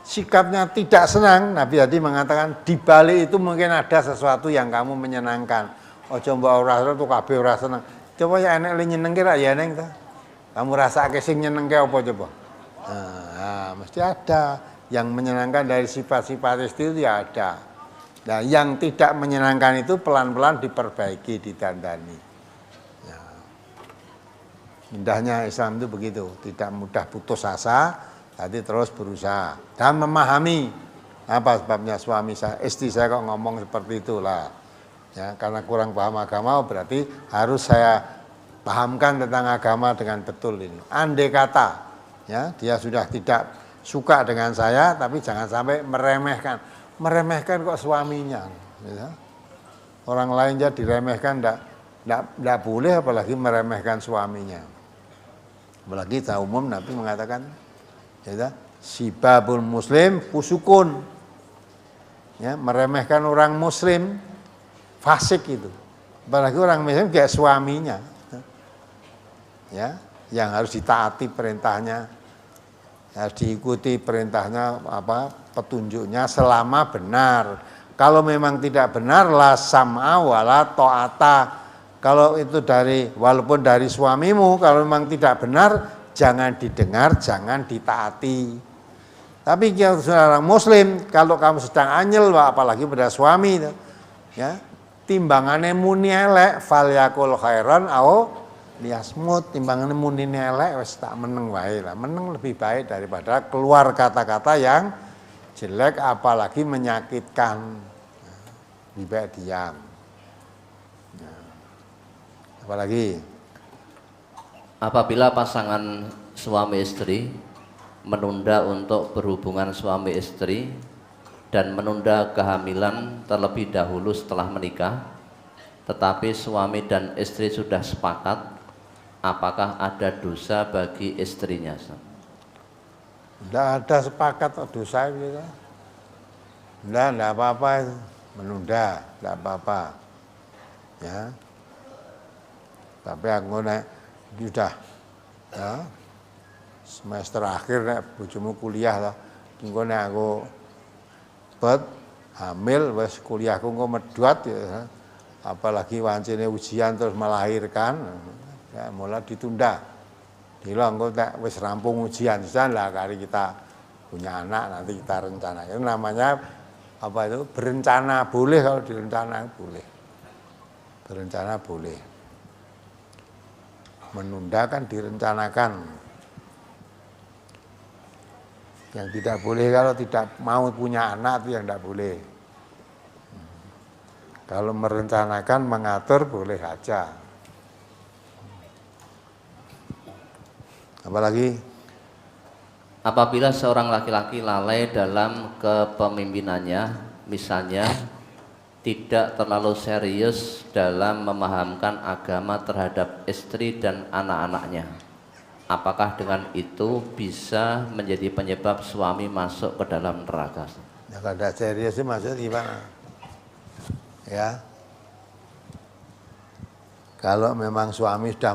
sikapnya tidak senang, Nabi tadi mengatakan di balik itu mungkin ada sesuatu yang kamu menyenangkan. Aja mbok ora tuh kabeh ora seneng. Coba ya enek le nyenengke ra ya neng ta. Kamu rasake sing nyenengke apa coba? Nah, mesti ada yang menyenangkan dari sifat-sifat istri itu ya ada. Nah, yang tidak menyenangkan itu pelan-pelan diperbaiki, ditandani. Ya. Indahnya Islam itu begitu, tidak mudah putus asa. Tadi terus berusaha dan memahami apa sebabnya suami saya, istri saya kok ngomong seperti itulah. Ya, karena kurang paham agama berarti harus saya pahamkan tentang agama dengan betul ini. Andai kata ya dia sudah tidak suka dengan saya, tapi jangan sampai meremehkan kok suaminya. Ya. Orang lain jadi diremehkan tidak boleh, apalagi meremehkan suaminya. Apalagi secara umum Nabi mengatakan ya, sibabul muslim fusukun. Ya, meremehkan orang muslim fasik itu. Apalagi orang muslim kayak suaminya. Ya, yang harus ditaati perintahnya. Harus diikuti perintahnya petunjuknya selama benar. Kalau memang tidak benar la sam'a wala ta'ata. Kalau itu walaupun dari suamimu, kalau memang tidak benar jangan didengar, jangan ditaati. Tapi kalau seorang muslim, kalau kamu sedang anyel, apalagi pada suami, ya, timbangannya muni elek, fal yakul khairan au liyasmut. Timbangannya muni elek, wis tak meneng wae lah. Meneng lebih baik daripada keluar kata-kata yang jelek, apalagi menyakitkan. Lebih baik diam. Apalagi apabila pasangan suami istri menunda untuk berhubungan suami istri dan menunda kehamilan terlebih dahulu setelah menikah, tetapi suami dan istri sudah sepakat, apakah ada dosa bagi istrinya? Tidak ada sepakat dosa gitu. Tidak apa-apa itu. Menunda, tidak apa-apa. Ya. Tapi aku nek sudah ya, semester akhir nek bojomu kuliah lah. Engko nek aku hamil wis kuliahku engko medhot ya. Apalagi wancine ujian terus melahirkan, ya mulai ditunda. Dilo engko tak wis rampung ujian lah kali kita punya anak nanti kita rencana. Itu namanya apa itu? Berencana boleh, kalau direncana boleh. Berencana boleh. Menunda kan direncanakan. Yang tidak boleh kalau tidak mau punya anak itu yang tidak boleh. Kalau merencanakan, mengatur boleh aja. Apalagi apabila seorang laki-laki lalai dalam kepemimpinannya, misalnya tidak terlalu serius dalam memahamkan agama terhadap istri dan anak-anaknya, apakah dengan itu bisa menjadi penyebab suami masuk ke dalam neraka? ya, kalau tidak serius itu maksudnya gimana? Ya, kalau memang suami sudah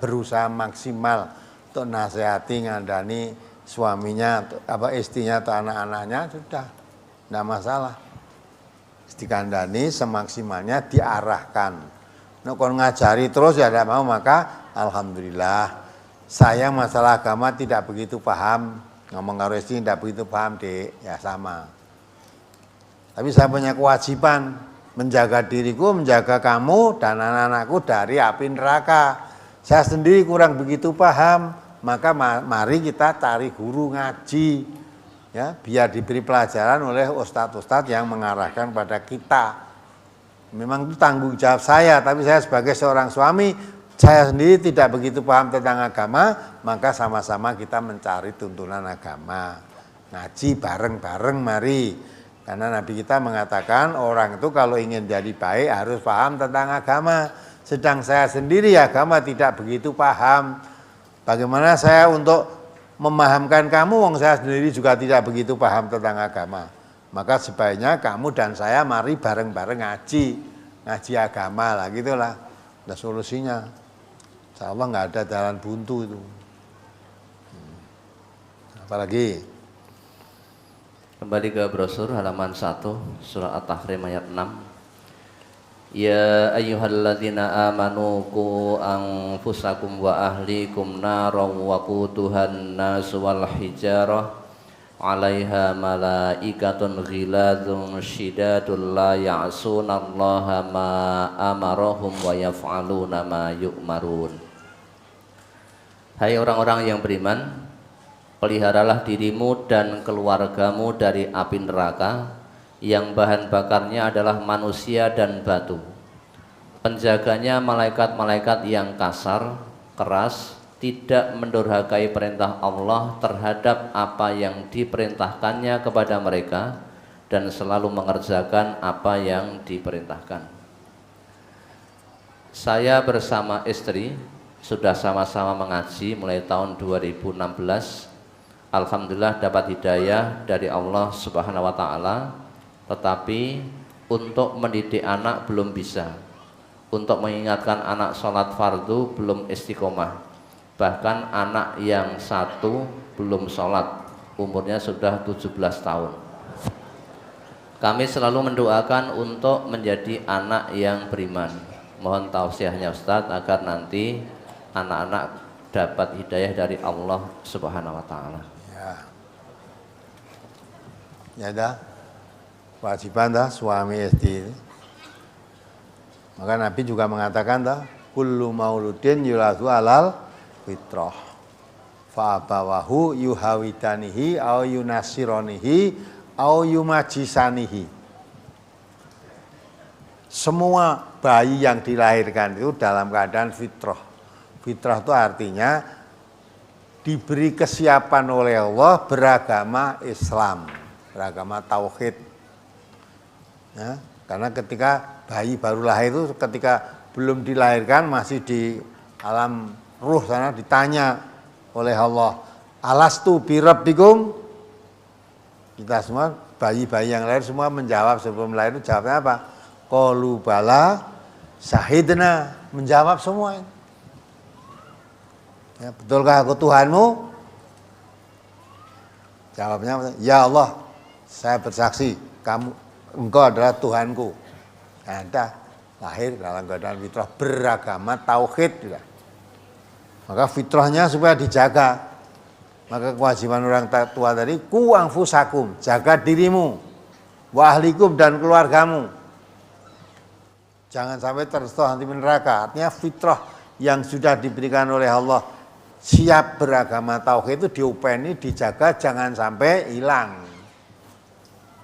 berusaha maksimal untuk nasihati, ngandani suaminya, istrinya atau anak-anaknya, sudah tidak masalah. Dikandani semaksimalnya, diarahkan. Nah, kalau ngajari terus ya tidak mau, maka alhamdulillah saya masalah agama tidak begitu paham, ngomong karo istri tidak begitu paham, Dek, ya sama. Tapi saya punya kewajiban menjaga diriku, menjaga kamu dan anak-anakku dari api neraka. Saya sendiri kurang begitu paham, maka mari kita cari guru ngaji, ya, biar diberi pelajaran oleh ustadz-ustadz yang mengarahkan pada kita. Memang itu tanggung jawab saya, tapi saya sebagai seorang suami, saya sendiri tidak begitu paham tentang agama, maka sama-sama kita mencari tuntunan agama. Ngaji bareng-bareng mari. Karena Nabi kita mengatakan orang itu kalau ingin jadi baik harus paham tentang agama. Sedang saya sendiri agama tidak begitu paham. Bagaimana saya untuk memahamkan kamu, wong saya sendiri juga tidak begitu paham tentang agama. Maka sebaiknya kamu dan saya mari bareng-bareng ngaji agama lah, gitulah. Ada solusinya. Insya Allah nggak ada jalan buntu itu. Apalagi Kembali ke brosur halaman 1 surah At-Tahrim ayat 6. Ya ayyuhalladzina amanu qu anfusakum wa ahlikum naran waquduhan nas wal hijarah 'alaiha malaikatun ghiladun syidadul la ya'sunallaha ma amarahum wa yaf'aluna ma yu'marun. Hai orang-orang yang beriman, peliharalah dirimu dan keluargamu dari api neraka yang bahan bakarnya adalah manusia dan batu. Penjaganya malaikat-malaikat yang kasar, keras, tidak mendurhakai perintah Allah terhadap apa yang diperintahkannya kepada mereka dan selalu mengerjakan apa yang diperintahkan. Saya bersama istri sudah sama-sama mengaji mulai tahun 2016. Alhamdulillah dapat hidayah dari Allah Subhanahu wa taala, tetapi untuk mendidik anak belum bisa. Untuk mengingatkan anak sholat fardu belum istiqomah. Bahkan anak yang satu belum sholat, umurnya sudah 17 tahun. Kami selalu mendoakan untuk menjadi anak yang beriman. Mohon tausiahnya Ustadz agar nanti anak-anak dapat hidayah dari Allah Subhanahu wa taala. Ya dah, kewajiban dah suami istri. Maka Nabi juga mengatakan dah, kullu mauludin yuladu alal fitrah, fa abawahu yuhawidanihi au yunasironihi au yumajisanihi. Semua bayi yang dilahirkan itu dalam keadaan fitrah. Fitrah itu artinya diberi kesiapan oleh Allah beragama Islam, beragama tauhid. Ya, karena ketika bayi baru lahir itu, ketika belum dilahirkan masih di alam ruh sana, ditanya oleh Allah, Alastu birabbikum? Kita semua, bayi-bayi yang lahir semua menjawab sebelum lahir itu jawabnya apa? Qalu bala syahidna, menjawab semua. Ya, betulkah aku Tuhanmu? Jawabnya, ya Allah, saya bersaksi, engkau adalah Tuhanku. Ada lahir dalam keadaan fitrah beragama tauhid juga. Maka fitrahnya supaya dijaga. Maka kewajiban orang tua tadi, ku anfusakum, jaga dirimu, wa ahlikum dan keluargamu. Jangan sampai tersentuh nanti neraka. Artinya fitrah yang sudah diberikan oleh Allah siap beragama tauhid itu diupeni, dijaga, jangan sampai hilang.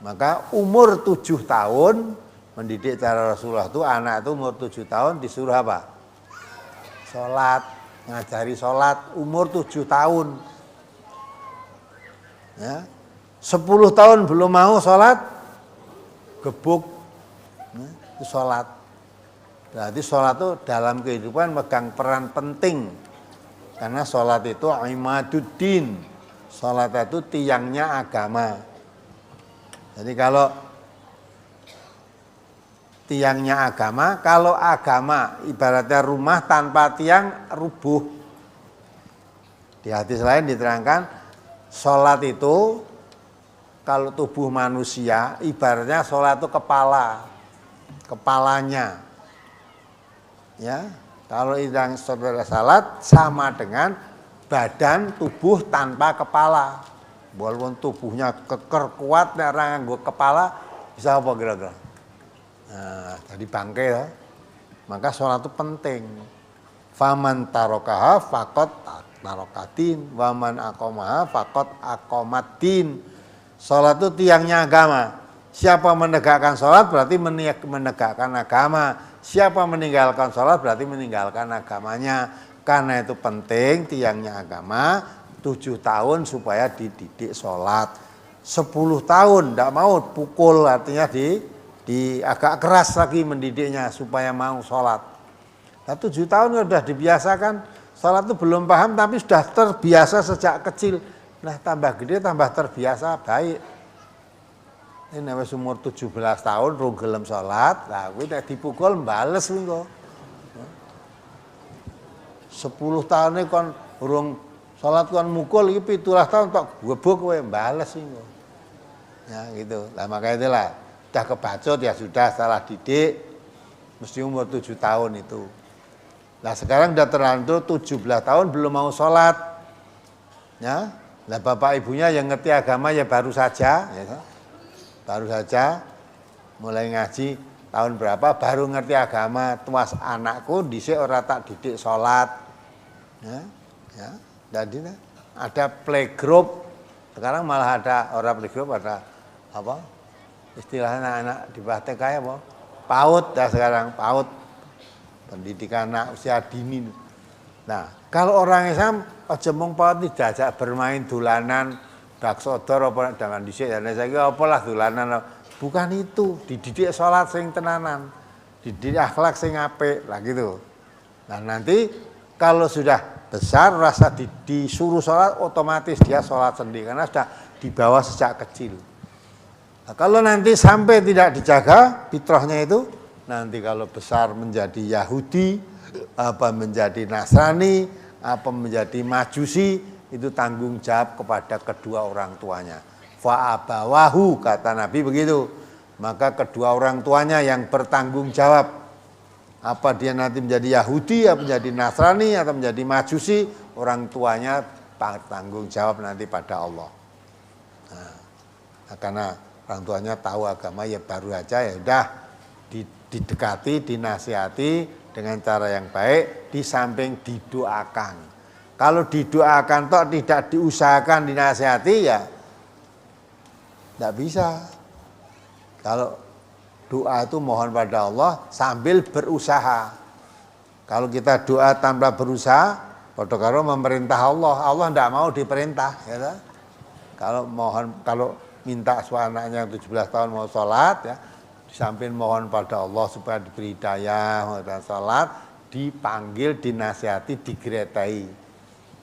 Maka umur 7 tahun mendidik cara Rasulullah itu, anak itu umur 7 tahun disuruh apa? Sholat, ngajari sholat umur 7 tahun. Ya. 10 tahun belum mau sholat, gebuk, ya, itu sholat. Berarti sholat itu dalam kehidupan megang peran penting. Karena sholat itu imaduddin. Sholat itu tiangnya agama. Jadi kalau tiangnya agama, kalau agama ibaratnya rumah tanpa tiang rubuh. Di hadis lain diterangkan, sholat itu kalau tubuh manusia ibaratnya sholat itu kepalanya. Ya, kalau yang saudara salat sama dengan badan tubuh tanpa kepala. Walaupun tubuhnya keker kuat, orang nganggo kepala bisa apa kira-kira? Nah, jadi bangke ya. Maka sholat itu penting. Faman tarokaha fakot tarokatin, waman akomaha fakot akomatin. Sholat itu tiangnya agama. Siapa menegakkan sholat berarti menegakkan agama. Siapa meninggalkan sholat berarti meninggalkan agamanya. Karena itu penting tiangnya agama. 7 tahun supaya dididik sholat. 10 tahun tidak mau pukul, artinya di agak keras lagi mendidiknya supaya mau sholat. Nah 7 tahun sudah dibiasakan, sholat itu belum paham tapi sudah terbiasa sejak kecil. Nah tambah gede tambah terbiasa, baik. Ini wis umur 17 tahun rung gelem sholat, lah kuwi nek dipukul mbales kuwi kok. 10 tahun kon urung sholat kon mukul iki 17 tahun tok gebuk kowe mbales kuwi kok. Ya gitu. Lah makanya itulah sudah kebacut ya sudah salah didik mesti umur 7 tahun itu. Nah sekarang sudah terlanjur 17 tahun belum mau sholat. Ya, nah bapak ibunya yang ngerti agama ya baru saja, ya, baru saja mulai ngaji tahun berapa baru ngerti agama. Tuas anakku dhisik ora tak didik sholat. Ya, jadi ada playgroup. Sekarang malah ada orang playgroup, ada apa? Istilahnya anak di TK ya, apa? PAUD ya sekarang, PAUD. Pendidikan anak usia dini. Nah, kalau orang Islam aja mung PAUD diajak bermain dolanan dak sodor apa dengan dhisik dan saiki apalah dolanan. Bukan itu, dididik sholat sing tenanan. Dididik akhlak sing apik, lah gitu. Nah, nanti kalau sudah besar rasa disuruh sholat otomatis dia sholat sendiri karena sudah dibawa sejak kecil. Nah, kalau nanti sampai tidak dijaga fitrahnya itu, nanti kalau besar menjadi Yahudi, apa menjadi Nasrani, apa menjadi Majusi, itu tanggung jawab kepada kedua orang tuanya. Fa'abawahu kata Nabi begitu. Maka kedua orang tuanya yang bertanggung jawab. Apa dia nanti menjadi Yahudi, atau menjadi Nasrani, atau menjadi Majusi, orang tuanya bertanggung jawab nanti pada Allah. Nah, karena orang tuanya tahu agama ya baru aja ya udah didekati, dinasihati dengan cara yang baik, di samping didoakan. Kalau didoakan toh tidak diusahakan dinasihati ya tidak bisa. Kalau doa itu mohon pada Allah sambil berusaha. Kalau kita doa tanpa berusaha, padha karo memerintah Allah. Allah tidak mau diperintah, ya. Kalau minta anaknya 17 tahun mau sholat, ya, di samping mohon pada Allah supaya diberi hidayah dan sholat, dipanggil, dinasihati, digeretai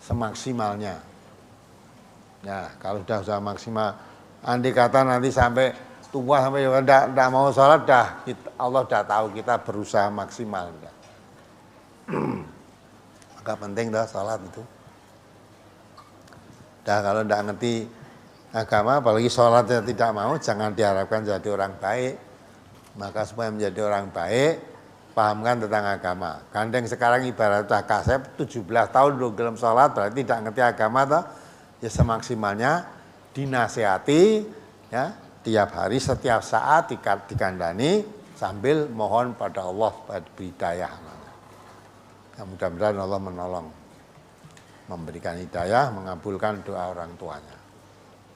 semaksimalnya. Ya, kalau sudah maksimal, andai kata nanti sampai tua sampai enggak mau sholat, Allah sudah tahu kita berusaha maksimal. Maka penting dah sholat itu. Dah kalau enggak ngerti agama, apalagi sholatnya tidak mau, jangan diharapkan jadi orang baik. Maka supaya menjadi orang baik, pahamkan tentang agama. Gandeng sekarang ibarat sudah kasep 17 tahun belum gelem sholat, berarti tidak ngerti agama toh. Ya semaksimalnya dinasihati ya tiap hari setiap saat dikandani sambil mohon pada Allah pada hidayah. Ya, mudah-mudahan Allah menolong, memberikan hidayah, mengabulkan doa orang tuanya.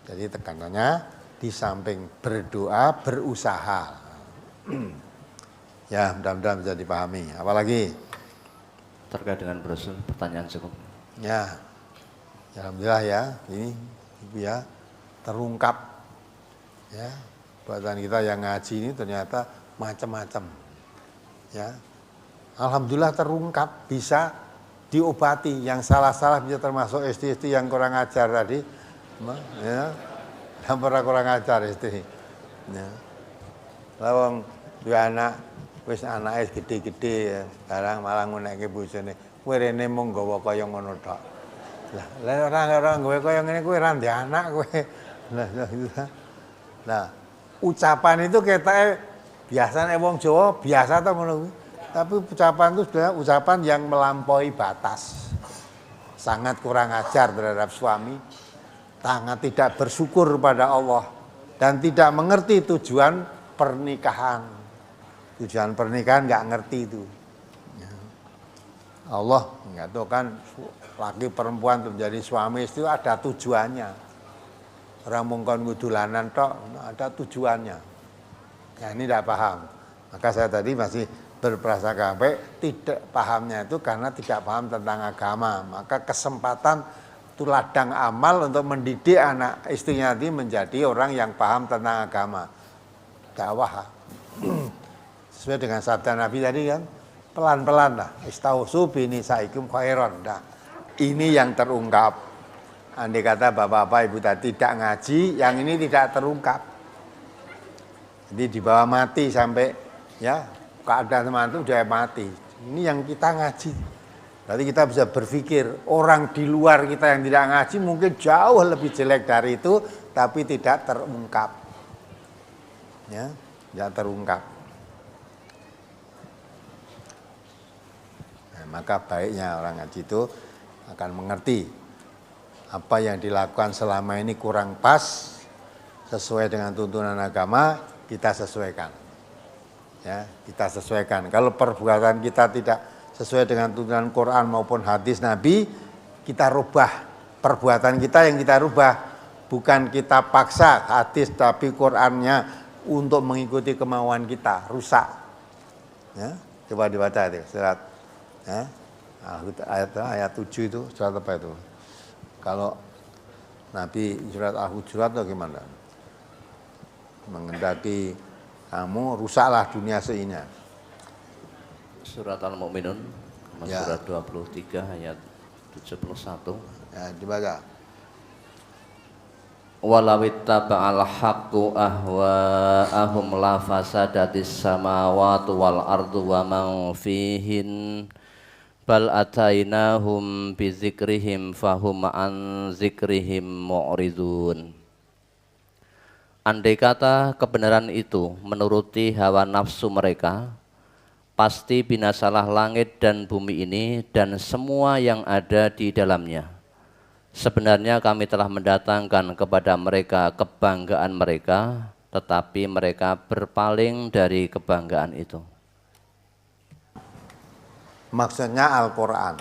Jadi tekanannya di samping berdoa berusaha. Ya mudah-mudahan bisa dipahami. Apalagi terkait dengan brosur pertanyaan cukup. Ya, alhamdulillah ya, ini Ibu ya terungkap ya buatan kita yang ngaji ini ternyata macam-macam ya. Alhamdulillah terungkap, bisa diobati, yang salah-salah bisa termasuk istri-istri yang kurang ajar tadi ya, yang pernah kurang ajar istri ya. Lawang dua anak wis anake gede-gede ya, sekarang malah ngunekke bojone kowe rene mung nggawa kaya ngono tok. Lah orang gue kaya ngene kuwi ra ndek anak kowe. Nah, ucapan itu ketake biasane wong Jawa biasa to ngono kuwi. Tapi ucapan itu sebenarnya ucapan yang melampaui batas. Sangat kurang ajar terhadap suami, sangat tidak bersyukur pada Allah dan tidak mengerti tujuan pernikahan. Tujuan pernikahan nggak ngerti itu. Allah mengatakan laki perempuan untuk menjadi suami itu ada tujuannya. Orang mungkon ngudulanan tok, ada tujuannya. Ya ini tidak paham. Maka saya tadi masih berprasangka baik, tidak pahamnya itu karena tidak paham tentang agama. Maka kesempatan itu ladang amal untuk mendidik anak istrinya nanti menjadi orang yang paham tentang agama. Dakwah. Sesuai dengan sabda Nabi tadi kan, pelan-pelan lah. Istausu bini saikum khairon. Nah, ini yang terungkap. Andai kata bapak-bapak ibu tadi tidak ngaji, yang ini tidak terungkap. Jadi dibawa mati sampai ya keadaan mantu sudah mati. Ini yang kita ngaji. Berarti kita bisa berpikir orang di luar kita yang tidak ngaji mungkin jauh lebih jelek dari itu, tapi tidak terungkap. Ya, tidak terungkap. Nah, maka baiknya orang ngaji itu akan mengerti apa yang dilakukan selama ini kurang pas, sesuai dengan tuntunan agama, kita sesuaikan. Ya, kita sesuaikan. Kalau perbuatan kita tidak sesuai dengan tuntunan Quran maupun hadis Nabi, kita rubah. Perbuatan kita yang kita rubah, bukan kita paksa hadis tapi Qurannya untuk mengikuti kemauan kita, rusak. Ya, coba dibaca itu surat ya, ayat 7 itu surat apa itu? Kalau Nabi surat Al-Hujurat atau gimana? Mengendaki kamu rusaklah dunia seininya. Surat Al-Mu'minun Ya. surat 23 ayat 71. Ya, dibaca. Walawittaba'al haqqu ahwa'ahum la fasadatis samawati wal ardu wa man fihin bal atainahum bi zikrihim fahum an zikrihim mu'ridun. Andai kata kebenaran itu menuruti hawa nafsu mereka, pasti binasalah langit dan bumi ini dan semua yang ada di dalamnya. Sebenarnya kami telah mendatangkan kepada mereka kebanggaan mereka, tetapi mereka berpaling dari kebanggaan itu. Maksudnya Al-Quran.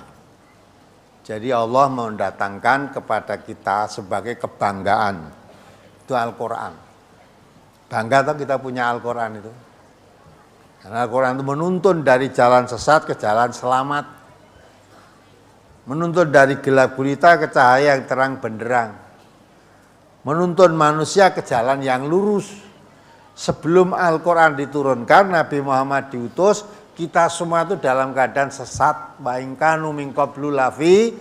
Jadi Allah mendatangkan kepada kita sebagai kebanggaan. Itu Al-Quran. Bangga atau kita punya Al-Quran itu. Karena Al-Quran itu menuntun dari jalan sesat ke jalan selamat. Menuntun dari gelap gulita ke cahaya yang terang benderang. Menuntun manusia ke jalan yang lurus. Sebelum Al-Quran diturunkan, Nabi Muhammad diutus, kita semua itu dalam keadaan sesat. Wa in kanu min qablu lafi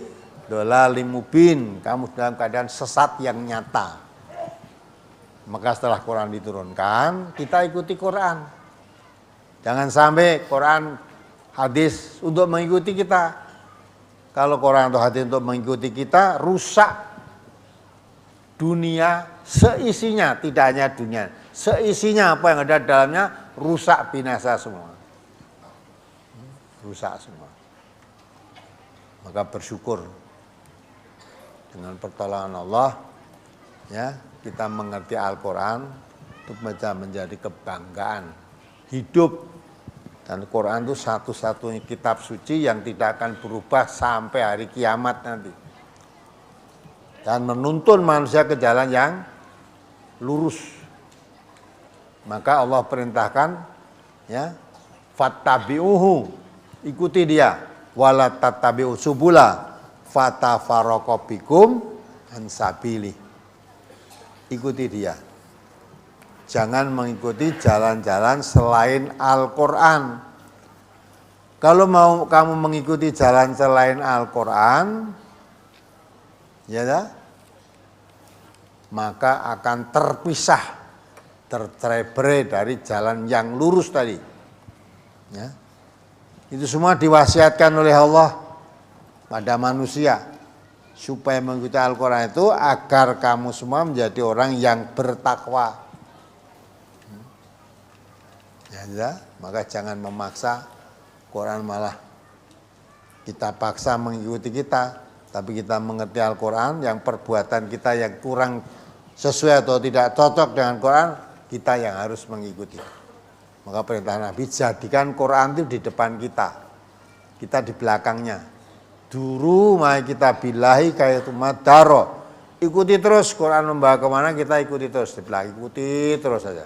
Dhalalim mubin, kamu dalam keadaan sesat yang nyata. Maka setelah Quran diturunkan, kita ikuti Quran. Jangan sampai Quran hadis untuk mengikuti kita. Kalau Quran atau hadis untuk mengikuti kita, rusak dunia seisinya, tidak hanya dunia. Seisinya apa yang ada dalamnya, rusak binasa semua. Rusak semua. Maka bersyukur dengan pertolongan Allah, ya, kita mengerti Al-Quran itu menjadi kebanggaan hidup. Dan Quran itu satu-satunya kitab suci yang tidak akan berubah sampai hari kiamat nanti. Dan menuntun manusia ke jalan yang lurus. Maka Allah perintahkan, ya, fattabi'uhu, ikuti dia, wala tattabi'u subula fatafarraqu bikum an sabili. Ikuti dia. Jangan mengikuti jalan-jalan selain Al-Quran. Kalau mau kamu mengikuti jalan selain Al-Quran, ya, maka akan terpisah, tercerai dari jalan yang lurus tadi. Ya. Itu semua diwasiatkan oleh Allah pada manusia supaya mengikuti Al-Quran itu agar kamu semua menjadi orang yang bertakwa. Ya, maka jangan memaksa Quran, malah kita paksa mengikuti kita, tapi kita mengerti Al-Quran, yang perbuatan kita yang kurang sesuai atau tidak cocok dengan Quran, kita yang harus mengikuti. Maka perintah Nabi, jadikan Quran itu di depan kita di belakangnya. Duru ma kita bilahi kayak madaro. Ikuti terus Quran membawa kemana, kita ikuti terus di belakang, ikuti terus saja.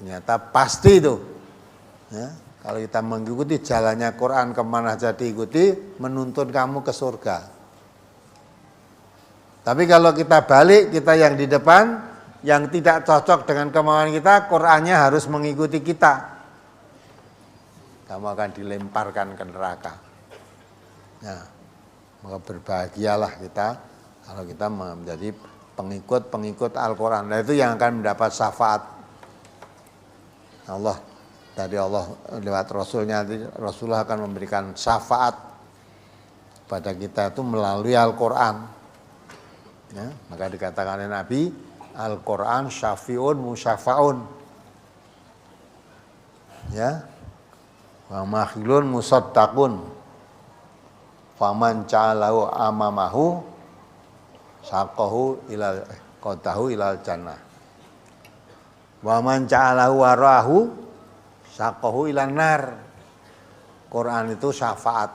Ternyata pasti itu, ya, kalau kita mengikuti jalannya Quran kemana saja diikuti, menuntun kamu ke surga. Tapi kalau kita balik, kita yang di depan, yang tidak cocok dengan kemauan kita, Qurannya harus mengikuti kita. Kamu akan dilemparkan ke neraka. Nah, maka berbahagialah kita kalau kita menjadi pengikut Al-Quran. Nah, itu yang akan mendapat syafaat Allah, dari Allah lewat Rasulnya. Rasulullah akan memberikan syafaat pada kita itu melalui Al-Quran. Ya, maka dikatakan oleh Nabi, Al-Quran syafi'un musyafa'un. Ya, wa makhilun musaddaqun. Faman ja'alahu amamahu saqahu ilal qadahu ilal jannah. Wa man ja'alahu warahu saqahu ilan nar. Quran itu syafaat,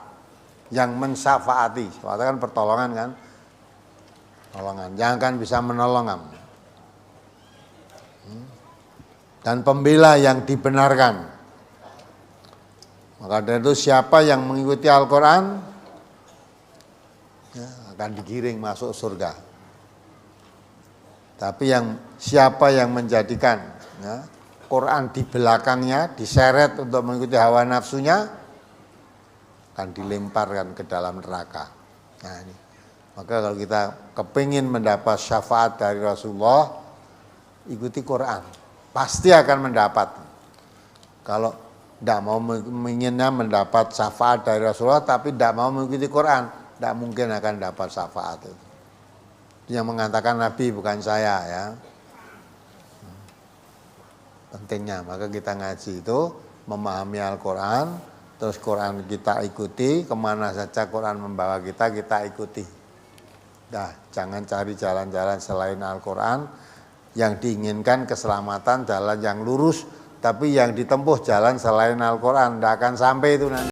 yang mensyafaati. Syafaat kan pertolongan kan? Tolongan, yang akan bisa menolong kamu. Dan pembela yang dibenarkan. Maka dari itu siapa yang mengikuti Al-Quran, ya, akan digiring masuk surga. Tapi siapa yang menjadikan, ya, Quran di belakangnya, diseret untuk mengikuti hawa nafsunya, akan dilemparkan ke dalam neraka. Nah, ini. Maka kalau kita kepingin mendapat syafaat dari Rasulullah, ikuti Quran, pasti akan mendapat. Kalau tidak mau menginginnya mendapat syafaat dari Rasulullah, tapi tidak mau mengikuti Quran, tidak mungkin akan dapat syafaat itu. Yang mengatakan Nabi, bukan saya, ya. Pentingnya, maka kita ngaji itu memahami Al-Quran, terus Quran kita ikuti, kemana saja Quran membawa kita ikuti. Nah, jangan cari jalan-jalan selain Al-Quran. Yang diinginkan keselamatan, jalan yang lurus, tapi yang ditempuh jalan selain Al-Quran, tidak akan sampai itu nanti.